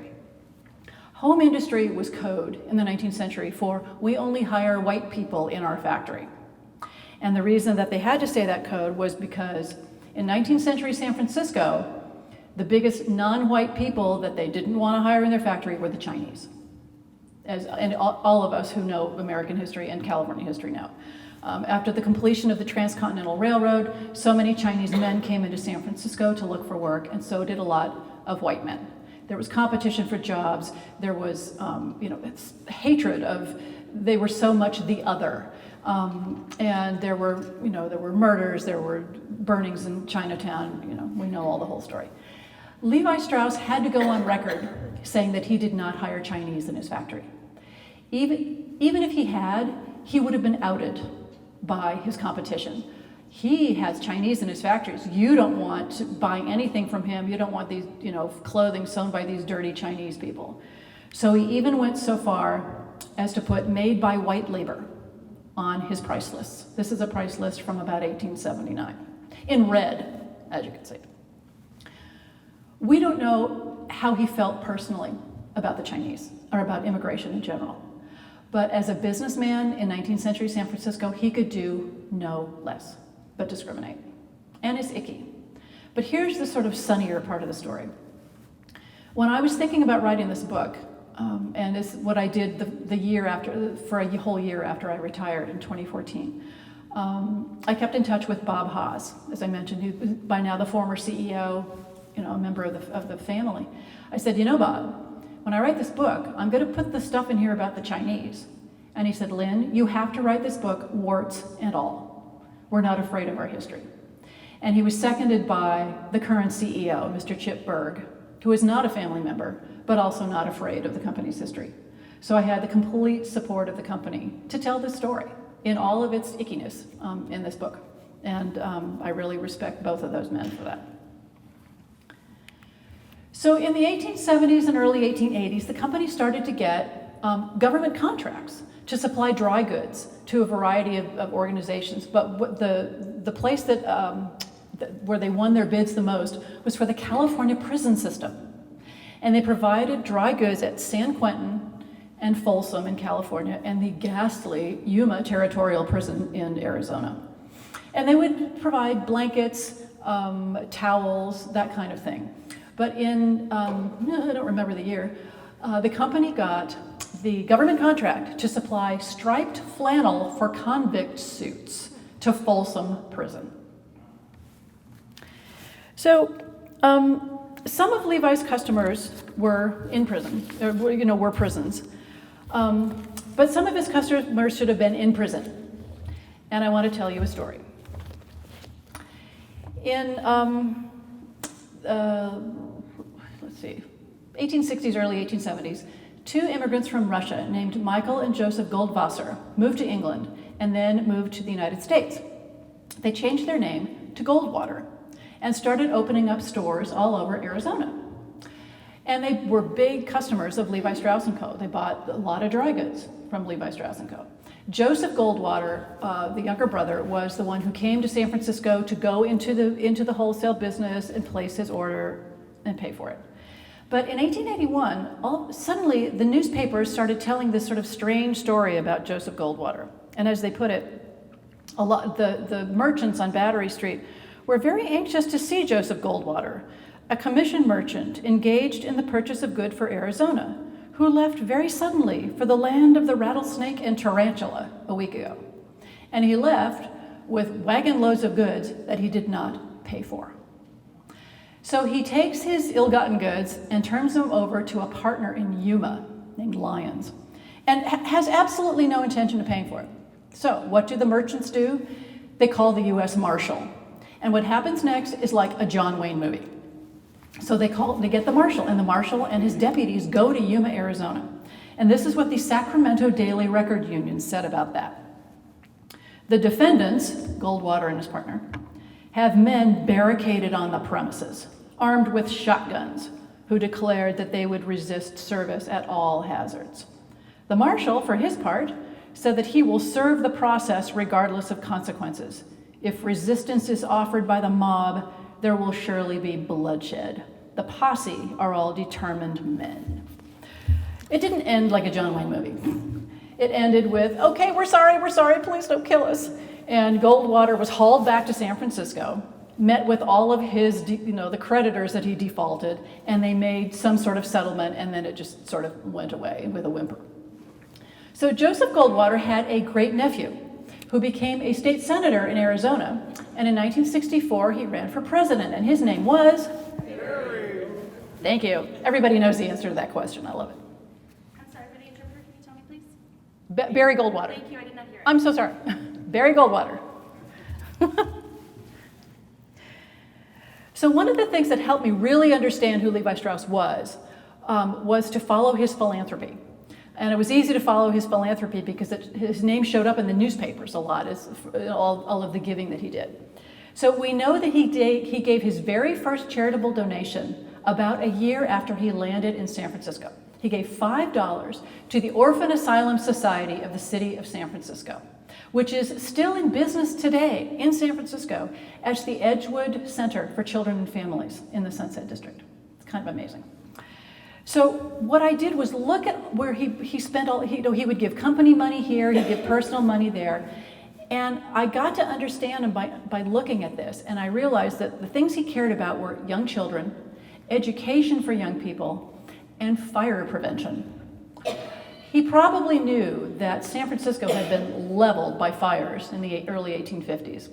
Home industry was code in the 19th century for we only hire white people in our factory. And the reason that they had to say that code was because in 19th century San Francisco, the biggest non-white people that they didn't want to hire in their factory were the Chinese. And all of us who know American history and California history know. After the completion of the Transcontinental Railroad, so many Chinese men came into San Francisco to look for work, and so did a lot of white men. There was competition for jobs. There was, hatred of, they were so much the other. And there were murders, there were burnings in Chinatown, we know all the whole story. Levi Strauss had to go on record saying that he did not hire Chinese in his factory. Even if he had, he would have been outed by his competition. He has Chinese in his factories. You don't want buying anything from him. You don't want these, clothing sewn by these dirty Chinese people. So he even went so far as to put made by white labor on his price lists. This is a price list from about 1879, in red, as you can see. We don't know how he felt personally about the Chinese, or about immigration in general. But as a businessman in 19th century San Francisco, he could do no less but discriminate. And it's icky. But here's the sort of sunnier part of the story. When I was thinking about writing this book, and it's what I did the year after, for a whole year after I retired in 2014, I kept in touch with Bob Haas, as I mentioned, who by now the former CEO, a member of the family. I said, Bob, when I write this book, I'm going to put the stuff in here about the Chinese. And he said, Lynn, you have to write this book, warts and all. We're not afraid of our history. And he was seconded by the current CEO, Mr. Chip Berg, who is not a family member, but also not afraid of the company's history. So I had the complete support of the company to tell this story in all of its ickiness in this book. And I really respect both of those men for that. So in the 1870s and early 1880s, the company started to get government contracts to supply dry goods to a variety of organizations. But what the place where they won their bids the most was for the California prison system. And they provided dry goods at San Quentin and Folsom in California and the ghastly Yuma Territorial Prison in Arizona. And they would provide blankets, towels, that kind of thing. But in, I don't remember the year, the company got the government contract to supply striped flannel for convict suits to Folsom Prison. So some of Levi's customers were in prison, or, were prisons. But some of his customers should have been in prison. And I want to tell you a story. In, let's see, 1860s, early 1870s, two immigrants from Russia named Michael and Joseph Goldwater moved to England and then moved to the United States. They changed their name to Goldwater and started opening up stores all over Arizona. And they were big customers of Levi Strauss Co. They bought a lot of dry goods from Levi Strauss Co. Joseph Goldwater, the younger brother, was the one who came to San Francisco to go into the wholesale business and place his order and pay for it. But in 1881, suddenly the newspapers started telling this sort of strange story about Joseph Goldwater. And as they put it, the merchants on Battery Street were very anxious to see Joseph Goldwater, a commission merchant engaged in the purchase of goods for Arizona, who left very suddenly for the land of the rattlesnake and tarantula a week ago. And he left with wagon loads of goods that he did not pay for. So he takes his ill-gotten goods and turns them over to a partner in Yuma named Lyons, and has absolutely no intention of paying for it. So what do the merchants do? They call the U.S. Marshal. And what happens next is like a John Wayne movie. So they get the marshal, and the marshal and his deputies go to Yuma, Arizona. And this is what the Sacramento Daily Record Union said about that. The defendants, Goldwater and his partner, have men barricaded on the premises, armed with shotguns, who declared that they would resist service at all hazards. The marshal, for his part, said that he will serve the process regardless of consequences. If resistance is offered by the mob, there will surely be bloodshed. The posse are all determined men. It didn't end like a John Wayne movie. It ended with, okay, we're sorry, please don't kill us. And Goldwater was hauled back to San Francisco, met with all of his, the creditors that he defaulted, and they made some sort of settlement, and then it just sort of went away with a whimper. So Joseph Goldwater had a great nephew who became a state senator in Arizona, and in 1964 he ran for president, and his name was? Barry. Thank you. Everybody knows the answer to that question. I love it. I'm sorry, for the interpreter, can you tell me, please? Barry Goldwater. Thank you, I did not hear it. I'm so sorry. Barry Goldwater. So one of the things that helped me really understand who Levi Strauss was to follow his philanthropy. And it was easy to follow his philanthropy because his name showed up in the newspapers a lot, as all of the giving that he did. So we know that he gave his very first charitable donation about a year after he landed in San Francisco. He gave $5 to the Orphan Asylum Society of the city of San Francisco, which is still in business today in San Francisco as the Edgewood Center for Children and Families in the Sunset District. It's kind of amazing. So what I did was look at where he spent he would give company money here, he'd give personal money there, and I got to understand him by looking at this, and I realized that the things he cared about were young children, education for young people, and fire prevention. He probably knew that San Francisco had been leveled by fires in the early 1850s.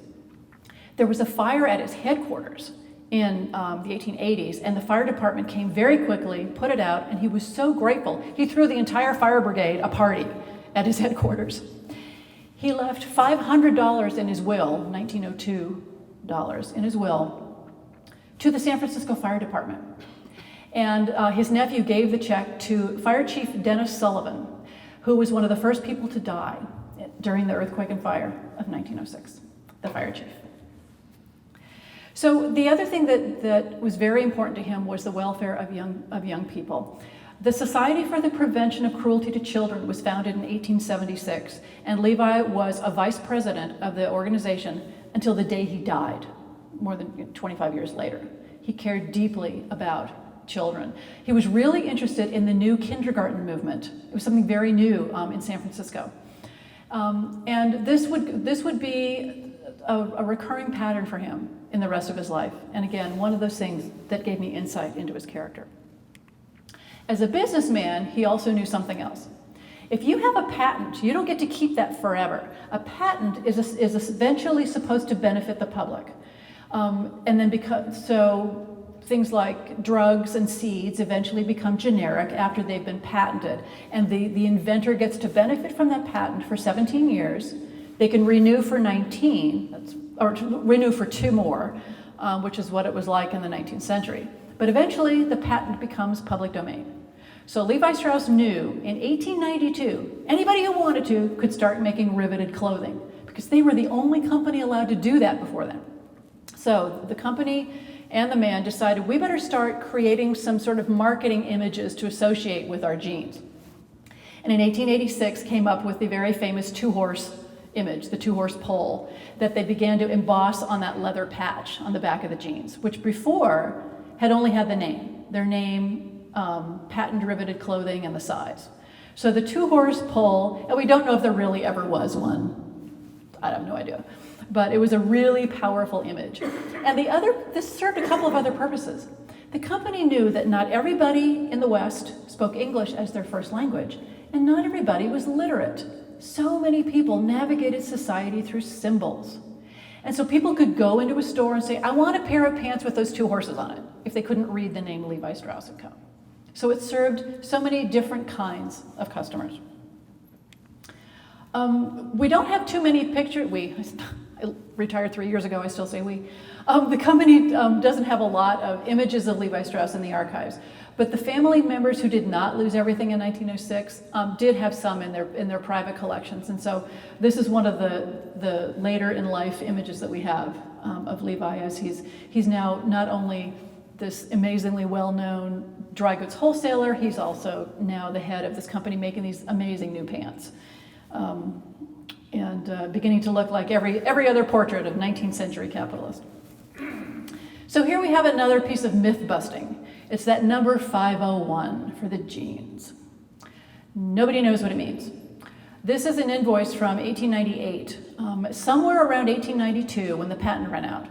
There was a fire at his headquarters in the 1880s, and the fire department came very quickly, put it out, and he was so grateful. He threw the entire fire brigade a party at his headquarters. He left $500 in his will, 1902 dollars in his will, to the San Francisco Fire Department. And his nephew gave the check to Fire Chief Dennis Sullivan, who was one of the first people to die during the earthquake and fire of 1906, the fire chief. So the other thing that was very important to him was the welfare of young people. The Society for the Prevention of Cruelty to Children was founded in 1876, and Levi was a vice president of the organization until the day he died, more than 25 years later. He cared deeply about children. He was really interested in the new kindergarten movement. It was something very new in San Francisco. And this would be a recurring pattern for him in the rest of his life. And again, one of those things that gave me insight into his character. As a businessman, he also knew something else. If you have a patent, you don't get to keep that forever. A patent is eventually supposed to benefit the public. And then so things like drugs and seeds eventually become generic after they've been patented. And the inventor gets to benefit from that patent for 17 years. They can renew for 19, or renew for 2 more, which is what it was like in the 19th century. But eventually the patent becomes public domain. So Levi Strauss knew in 1892, anybody who wanted to could start making riveted clothing because they were the only company allowed to do that before then. So the company and the man decided we better start creating some sort of marketing images to associate with our jeans. And in 1886 came up with the very famous 2-horse image, the 2-horse pole, that they began to emboss on that leather patch on the back of the jeans, which before had only had their name, patent riveted clothing, and the size. So the 2-horse pole, and we don't know if there really ever was one, I have no idea, but it was a really powerful image. And this served a couple of other purposes. The company knew that not everybody in the West spoke English as their first language, and not everybody was literate. So many people navigated society through symbols. And so people could go into a store and say, I want a pair of pants with those 2 horses on it, if they couldn't read the name Levi Strauss Co. So it served so many different kinds of customers. We don't have too many pictures. I retired 3 years ago, I still say we. The company doesn't have a lot of images of Levi Strauss in the archives, but the family members who did not lose everything in 1906 did have some in their private collections. And so this is one of the later in life images that we have of Levi, as he's now not only this amazingly well-known dry goods wholesaler, he's also now the head of this company making these amazing new pants. And beginning to look like every other portrait of 19th century capitalist. So here we have another piece of myth busting. It's that number 501 for the jeans. Nobody knows what it means. This is an invoice from 1898. Somewhere around 1892, when the patent ran out,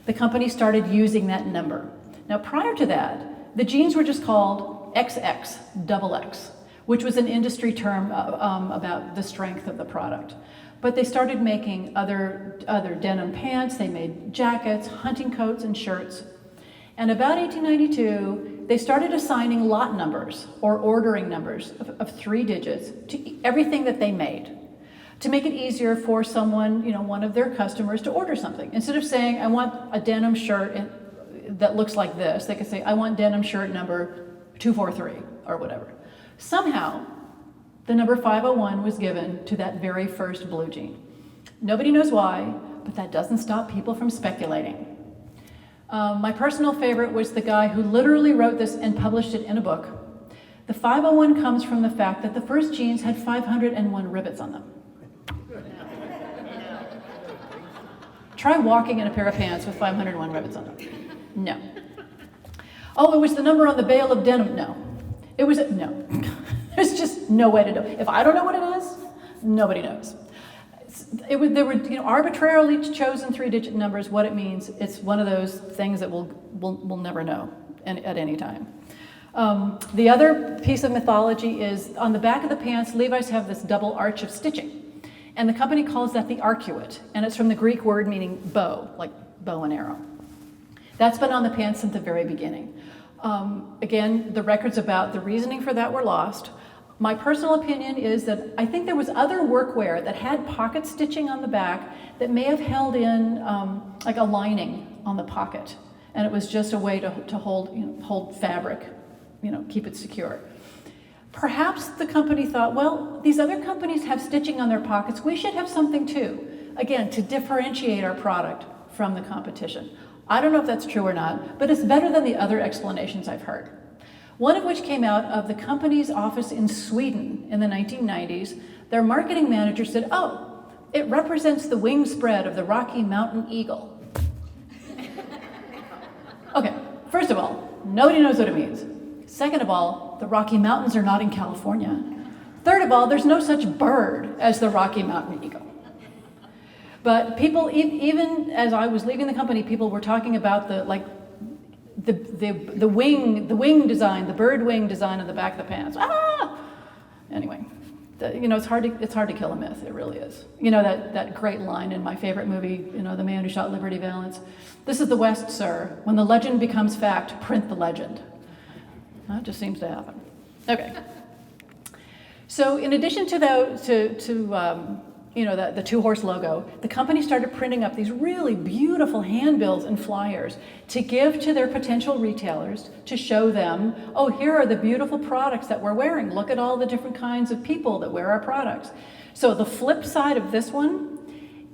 the company started using that number. Now prior to that, the jeans were just called XX, XX, which was an industry term about the strength of the product. But they started making other denim pants, they made jackets, hunting coats, and shirts. And about 1892, they started assigning lot numbers or ordering numbers of 3 digits to everything that they made to make it easier for someone, one of their customers to order something. Instead of saying, I want a denim shirt that looks like this, they could say, I want denim shirt number 243 or whatever. Somehow, the number 501 was given to that very first blue jean. Nobody knows why, but that doesn't stop people from speculating. My personal favorite was the guy who literally wrote this and published it in a book. The 501 comes from the fact that the first jeans had 501 rivets on them. Try walking in a pair of pants with 501 rivets on them. No. Oh, it was the number on the bale of denim. No. No. There's just no way to know. If I don't know what it is, nobody knows. There were arbitrarily chosen 3-digit numbers. What it means, it's one of those things that we'll never know at any time. The other piece of mythology is on the back of the pants, Levi's have this double arch of stitching. And the company calls that the arcuate. And it's from the Greek word meaning bow, like bow and arrow. That's been on the pants since the very beginning. Again, the records about the reasoning for that were lost. My personal opinion is that I think there was other workwear that had pocket stitching on the back that may have held in like a lining on the pocket. And it was just a way to hold fabric, keep it secure. Perhaps the company thought, well, these other companies have stitching on their pockets. We should have something too. Again, to differentiate our product from the competition. I don't know if that's true or not, but it's better than the other explanations I've heard. One of which came out of the company's office in Sweden in the 1990s. Their marketing manager said, oh, it represents the wing spread of the Rocky Mountain eagle. Okay, first of all, nobody knows what it means. Second of all, the Rocky Mountains are not in California. Third of all, there's no such bird as the Rocky Mountain eagle. But people, even as I was leaving the company, people were talking about the wing design, the bird wing design on the back of the pants. Ah! Anyway, it's hard to kill a myth. It really is. You know that great line in my favorite movie, The Man Who Shot Liberty Valance. This is the West, sir. When the legend becomes fact, print the legend. That just seems to happen. Okay. So in addition to the two-horse logo, the company started printing up these really beautiful handbills and flyers to give to their potential retailers to show them, oh, here are the beautiful products that we're wearing. Look at all the different kinds of people that wear our products. So the flip side of this one,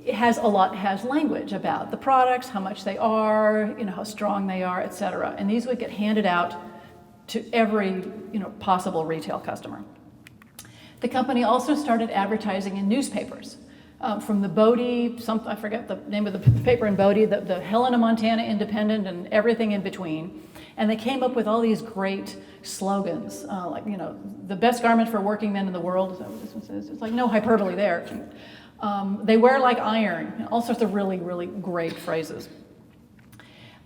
it has language about the products, how much they are, how strong they are, et cetera. And these would get handed out to every, possible retail customer. The company also started advertising in newspapers, from the Bodie, I forget the name of the paper in Bodie, the Helena, Montana Independent, and everything in between. And they came up with all these great slogans, the best garment for working men in the world. Is that what this one says? It's like no hyperbole there. They wear like iron, all sorts of really, really great phrases.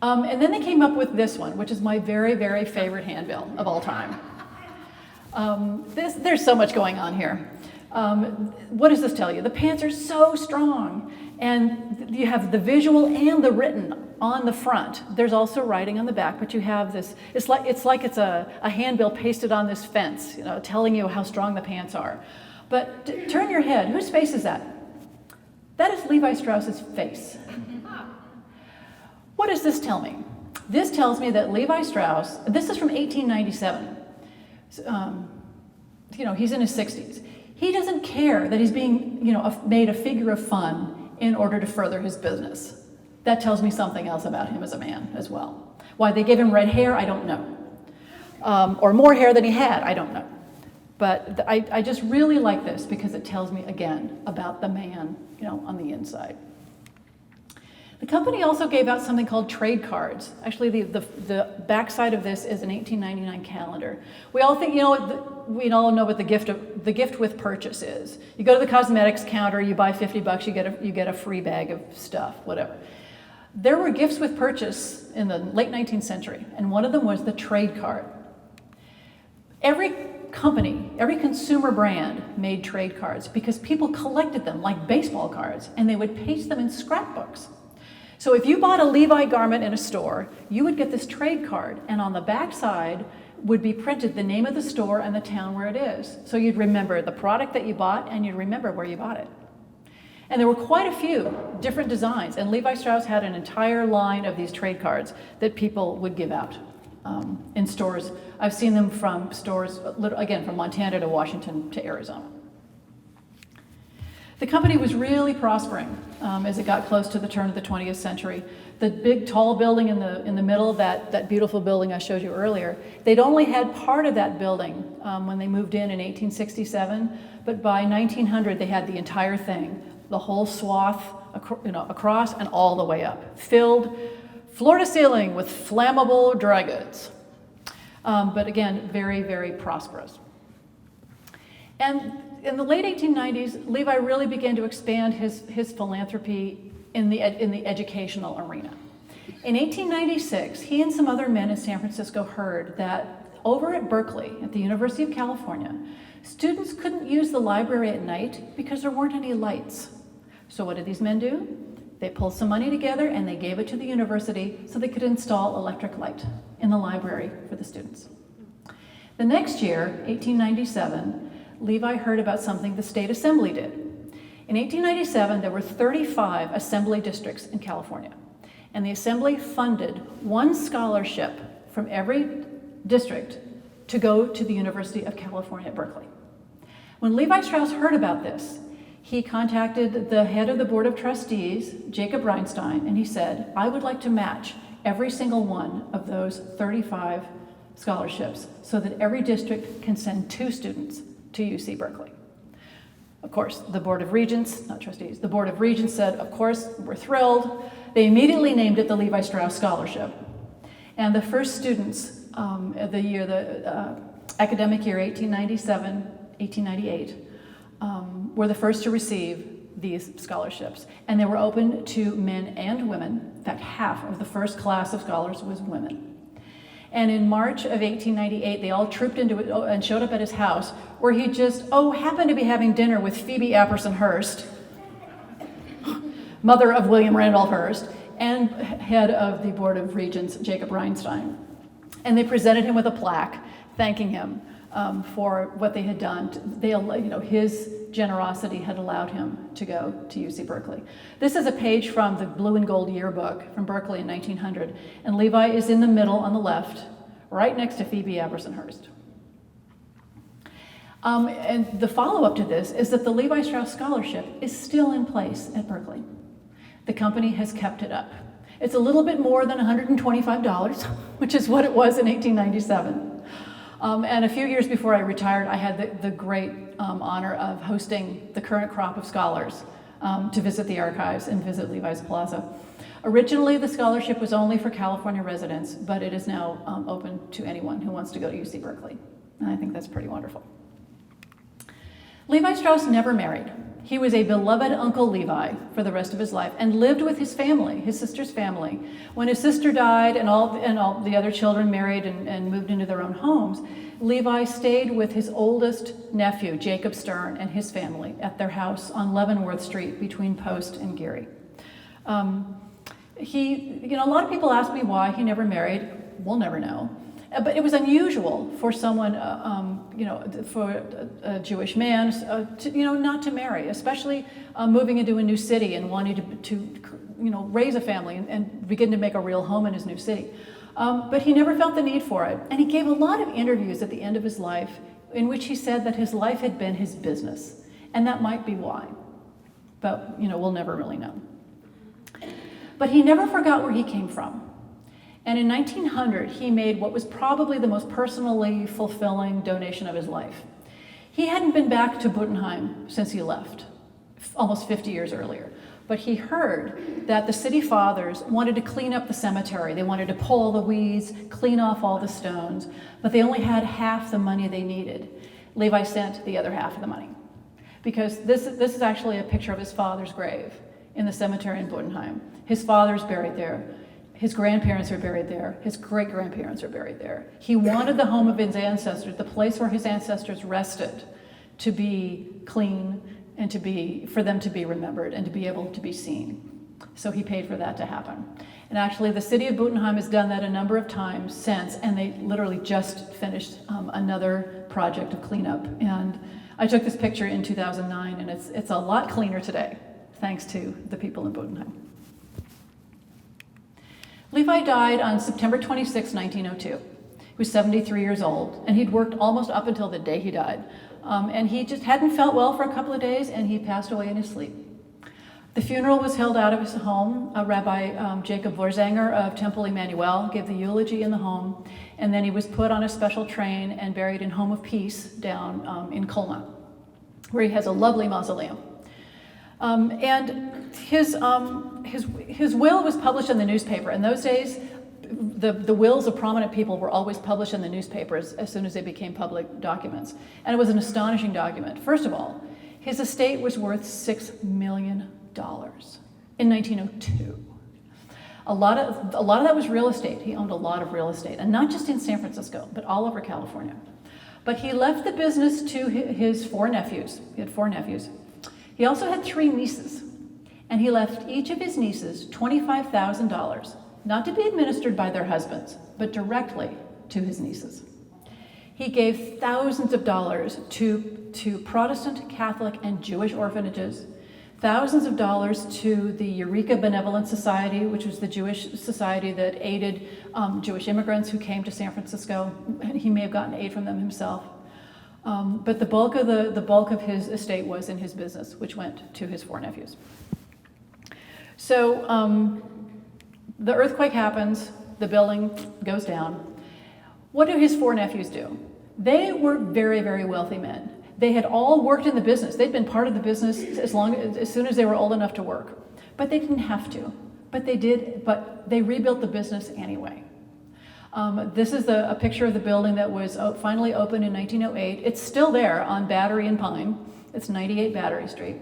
And then they came up with this one, which is my very, very favorite handbill of all time. There's so much going on here. What does this tell you? The pants are so strong, and you have the visual and the written on the front. There's also writing on the back, but you have this. It's like it's a handbill pasted on this fence, telling you how strong the pants are. But turn your head. Whose face is that? That is Levi Strauss's face. What does this tell me? This tells me that Levi Strauss. This is from 1897. He's in his 60s. He doesn't care that he's being, made a figure of fun in order to further his business. That tells me something else about him as a man as well. Why they gave him red hair, I don't know. Or more hair than he had, I don't know. But I just really like this because it tells me, again, about the man, on the inside. The company also gave out something called trade cards. Actually, the backside of this is an 1899 calendar. We all think, we all know what the gift with purchase is. You go to the cosmetics counter, you buy $50, you get a free bag of stuff, whatever. There were gifts with purchase in the late 19th century, and one of them was the trade card. Every company, every consumer brand made trade cards because people collected them like baseball cards, and they would paste them in scrapbooks. So if you bought a Levi garment in a store, you would get this trade card, and on the back side would be printed the name of the store and the town where it is. So you'd remember the product that you bought, and you'd remember where you bought it. And there were quite a few different designs, and Levi Strauss had an entire line of these trade cards that people would give out in stores. I've seen them from stores, again, from Montana to Washington to Arizona. The company was really prospering as it got close to the turn of the 20th century. The big, tall building in the middle, that beautiful building I showed you earlier, they'd only had part of that building when they moved in 1867, but by 1900 they had the entire thing, the whole swath, across and all the way up, filled floor to ceiling with flammable dry goods. But again, very, very prosperous. And in the late 1890s, Levi really began to expand his philanthropy in the educational arena. In 1896, he and some other men in San Francisco heard that over at Berkeley, at the University of California, students couldn't use the library at night because there weren't any lights. So what did these men do? They pulled some money together and they gave it to the university so they could install electric light in the library for the students. The next year, 1897, Levi heard about something the state assembly did. In 1897, there were 35 assembly districts in California, and the assembly funded one scholarship from every district to go to the University of California at Berkeley. When Levi Strauss heard about this, he contacted the head of the Board of Trustees, Jacob Reinstein, and he said, I would like to match every single one of those 35 scholarships so that every district can send 2 students to UC Berkeley. Of course, the Board of Regents, not trustees, the Board of Regents said, of course, we're thrilled. They immediately named it the Levi Strauss Scholarship. And the first students the academic year 1897, 1898, were the first to receive these scholarships. And they were open to men and women. In fact, half of the first class of scholars was women. And in March of 1898, they all trooped into it and showed up at his house, where he just, happened to be having dinner with Phoebe Apperson Hearst, mother of William Randolph Hearst, and head of the Board of Regents, Jacob Reinstein. And they presented him with a plaque thanking him for what they had done. His generosity had allowed him to go to UC Berkeley. This is a page from the Blue and Gold yearbook from Berkeley in 1900, and Levi is in the middle on the left, right next to Phoebe Apperson Hearst. And the follow-up to this is that the Levi Strauss Scholarship is still in place at Berkeley. The company has kept it up. It's a little bit more than $125, which is what it was in 1897. And a few years before I retired, I had the great honor of hosting the current crop of scholars to visit the archives and visit Levi's Plaza. Originally, the scholarship was only for California residents, but it is now open to anyone who wants to go to UC Berkeley. And I think that's pretty wonderful. Levi Strauss never married. He was a beloved Uncle Levi for the rest of his life and lived with his family, his sister's family. When his sister died and all the other children married and moved into their own homes, Levi stayed with his oldest nephew, Jacob Stern, and his family at their house on Leavenworth Street between Post and Geary. A lot of people ask me why he never married. We'll never know. But it was unusual for someone, for a Jewish man, not to marry, especially moving into a new city and wanting to raise a family and begin to make a real home in his new city. But he never felt the need for it. And he gave a lot of interviews at the end of his life in which he said that his life had been his business. And that might be why. But, we'll never really know. But he never forgot where he came from. And in 1900, he made what was probably the most personally fulfilling donation of his life. He hadn't been back to Buttenheim since he left, almost 50 years earlier. But he heard that the city fathers wanted to clean up the cemetery. They wanted to pull all the weeds, clean off all the stones, but they only had half the money they needed. Levi sent the other half of the money. Because this is actually a picture of his father's grave in the cemetery in Buttenheim. His father's buried there. His grandparents are buried there. His great-grandparents are buried there. He wanted the home of his ancestors, the place where his ancestors rested, to be clean and for them to be remembered and to be able to be seen. So he paid for that to happen. And actually, the city of Buttenheim has done that a number of times since, and they literally just finished another project of cleanup. And I took this picture in 2009, and it's a lot cleaner today, thanks to the people in Buttenheim. Levi died on September 26, 1902. He was 73 years old, and he'd worked almost up until the day he died. And he just hadn't felt well for a couple of days, and he passed away in his sleep. The funeral was held out of his home. Rabbi Jacob Vorzanger of Temple Emmanuel gave the eulogy in the home, and then he was put on a special train and buried in Home of Peace down in Colma, where he has a lovely mausoleum. And his will was published in the newspaper. In those days, the wills of prominent people were always published in the newspapers as soon as they became public documents. And it was an astonishing document. First of all, his estate was worth $6 million in 1902. A lot of that was real estate. He owned a lot of real estate, and not just in San Francisco, but all over California. But he left the business to his four nephews. He had four nephews. He also had three nieces, and he left each of his nieces $25,000, not to be administered by their husbands, but directly to his nieces. He gave thousands of dollars to Protestant, Catholic, and Jewish orphanages, thousands of dollars to the Eureka Benevolent Society, which was the Jewish society that aided Jewish immigrants who came to San Francisco. He may have gotten aid from them himself. But the bulk of his estate was in his business, which went to his four nephews. So the earthquake happens, the building goes down. What do his four nephews do? They were very, very wealthy men. They had all worked in the business. They'd been part of the business as soon as they were old enough to work. But they didn't have to. But they did. But they rebuilt the business anyway. This is a picture of the building that was finally opened in 1908. It's still there on Battery and Pine. It's 98 Battery Street.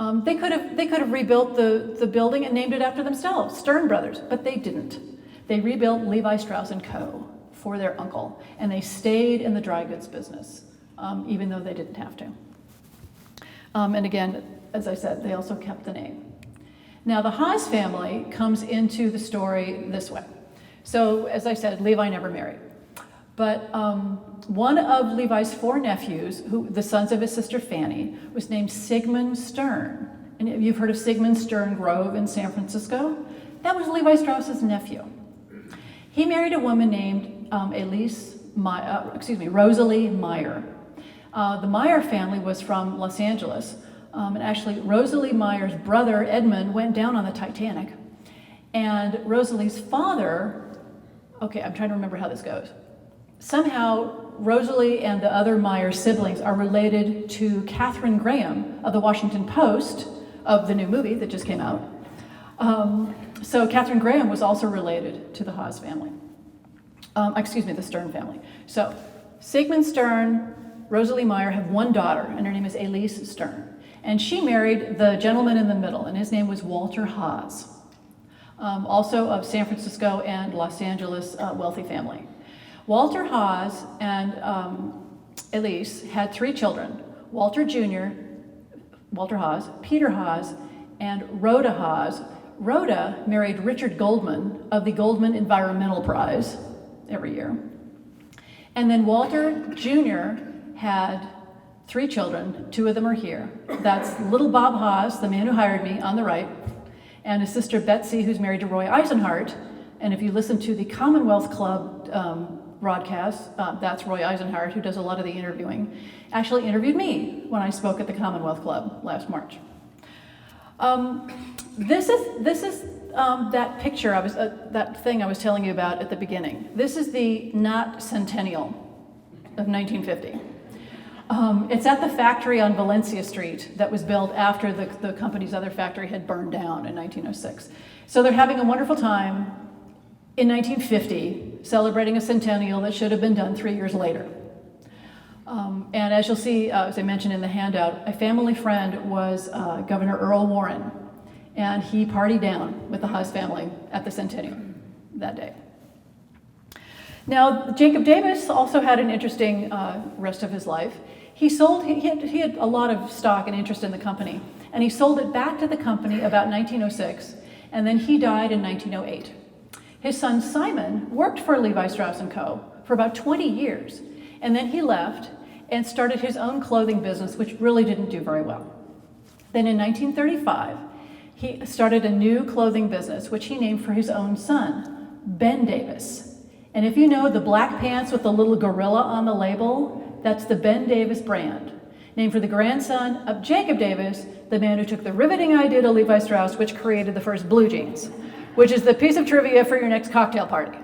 They could have rebuilt the building and named it after themselves, Stern Brothers, but they didn't. They rebuilt Levi Strauss Co. for their uncle, and they stayed in the dry goods business, even though they didn't have to. And again, as I said, they also kept the name. Now, the Haas family comes into the story this way. So, as I said, Levi never married. But one of Levi's 4 nephews, the sons of his sister Fanny, was named Sigmund Stern. And you've heard of Sigmund Stern Grove in San Francisco? That was Levi Strauss's nephew. He married a woman named Rosalie Meyer. The Meyer family was from Los Angeles. And actually, Rosalie Meyer's brother, Edmund, went down on the Titanic. And Rosalie's father, okay, I'm trying to remember how this goes. Somehow, Rosalie and the other Meyer siblings are related to Katharine Graham of the Washington Post, of the new movie that just came out. So Katharine Graham was also related to the Haas family. The Stern family. So Sigmund Stern, Rosalie Meyer have one daughter, and her name is Elise Stern. And she married the gentleman in the middle, and his name was Walter Haas, also of San Francisco and Los Angeles wealthy family. Walter Haas and Elise had 3 children, Walter Jr., Walter Haas, Peter Haas, and Rhoda Haas. Rhoda married Richard Goldman of the Goldman Environmental Prize every year. And then Walter Jr. had 3 children, 2 of them are here. That's little Bob Haas, the man who hired me, on the right, and his sister Betsy, who's married to Roy Eisenhart. And if you listen to the Commonwealth Club broadcast, that's Roy Eisenhart, who does a lot of the interviewing, actually interviewed me when I spoke at the Commonwealth Club last March. This is that picture that thing I was telling you about at the beginning. This is the not centennial of 1950. It's at the factory on Valencia Street that was built after the company's other factory had burned down in 1906. So they're having a wonderful time in 1950, celebrating a centennial that should have been done 3 years later. And as you'll see, as I mentioned in the handout, a family friend was Governor Earl Warren, and he partied down with the Haas family at the centennial that day. Now, Jacob Davis also had an interesting rest of his life. He had a lot of stock and interest in the company, and he sold it back to the company about 1906, and then he died in 1908. His son Simon worked for Levi Strauss Co. for about 20 years, and then he left and started his own clothing business, which really didn't do very well. Then in 1935, he started a new clothing business, which he named for his own son, Ben Davis. And if you know the black pants with the little gorilla on the label, that's the Ben Davis brand, named for the grandson of Jacob Davis, the man who took the riveting idea to Levi Strauss, which created the first blue jeans, which is the piece of trivia for your next cocktail party.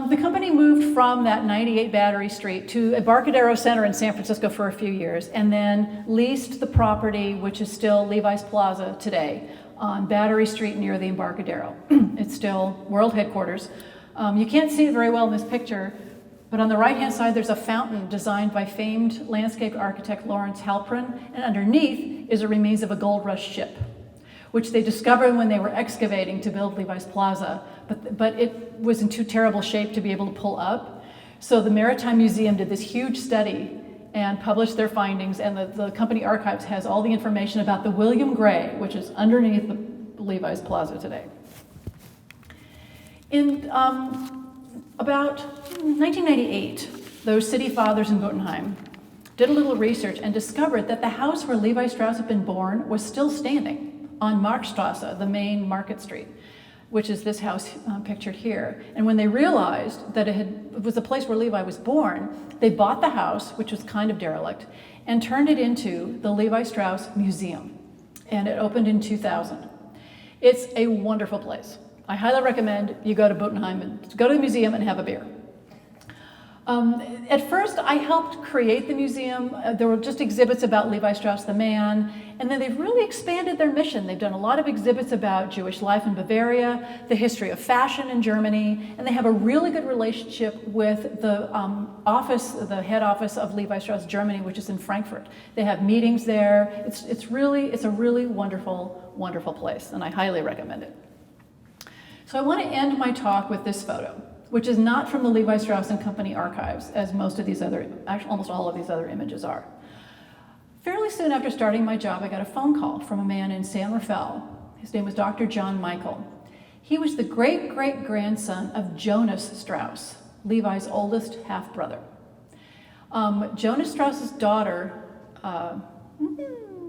The company moved from that 98 Battery Street to Embarcadero Center in San Francisco for a few years, and then leased the property, which is still Levi's Plaza today, on Battery Street near the Embarcadero. It's still world headquarters. You can't see it very well in this picture, but on the right-hand side there's a fountain designed by famed landscape architect Lawrence Halprin, and underneath is the remains of a gold rush ship, which they discovered when they were excavating to build Levi's Plaza, but it was in too terrible shape to be able to pull up. So the Maritime Museum did this huge study and published their findings, and the company archives has all the information about the William Gray, which is underneath the Levi's Plaza today. In about 1998, those city fathers in Gottenheim did a little research and discovered that the house where Levi Strauss had been born was still standing on Marktstrasse, the main market street, which is this house pictured here. And when they realized that it was the place where Levi was born, they bought the house, which was kind of derelict, and turned it into the Levi Strauss Museum. And it opened in 2000. It's a wonderful place. I highly recommend you go to Bottenheim and go to the museum and have a beer. At first, I helped create the museum. There were just exhibits about Levi Strauss the man, and then they've really expanded their mission. They've done a lot of exhibits about Jewish life in Bavaria, the history of fashion in Germany, and they have a really good relationship with the the head office of Levi Strauss Germany, which is in Frankfurt. They have meetings there. It's a really wonderful, wonderful place, and I highly recommend it. So I want to end my talk with this photo, which is not from the Levi Strauss & Company archives, as most of these other, actually almost all of these other images are. Fairly soon after starting my job, I got a phone call from a man in San Rafael. His name was Dr. John Michael. He was the great-great-grandson of Jonas Strauss, Levi's oldest half-brother. Jonas Strauss's daughter,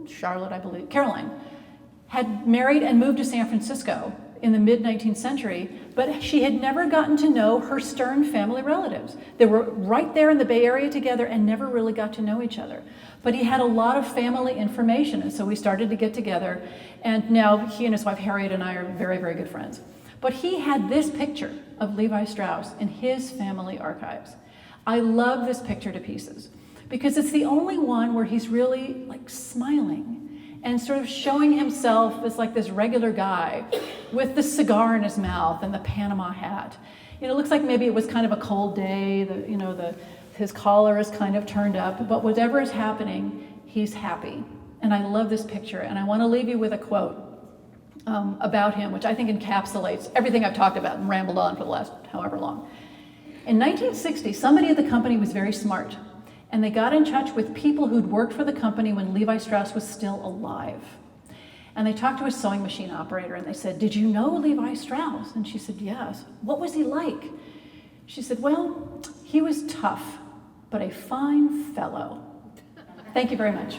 Charlotte, I believe, Caroline, had married and moved to San Francisco in the mid-19th century, but she had never gotten to know her Stern family relatives. They were right there in the Bay Area together and never really got to know each other. But he had a lot of family information, and so we started to get together, and now he and his wife Harriet and I are very, very good friends. But he had this picture of Levi Strauss in his family archives. I love this picture to pieces because it's the only one where he's really like smiling and sort of showing himself as like this regular guy with the cigar in his mouth and the Panama hat. You know, it looks like maybe it was kind of a cold day, his collar is kind of turned up, but whatever is happening, he's happy. And I love this picture, and I want to leave you with a quote about him, which I think encapsulates everything I've talked about and rambled on for the last however long. In 1960, somebody at the company was very smart, and they got in touch with people who'd worked for the company when Levi Strauss was still alive. And they talked to a sewing machine operator, and they said, "Did you know Levi Strauss?" And she said, "Yes." "What was he like?" She said, "Well, he was tough, but a fine fellow." Thank you very much.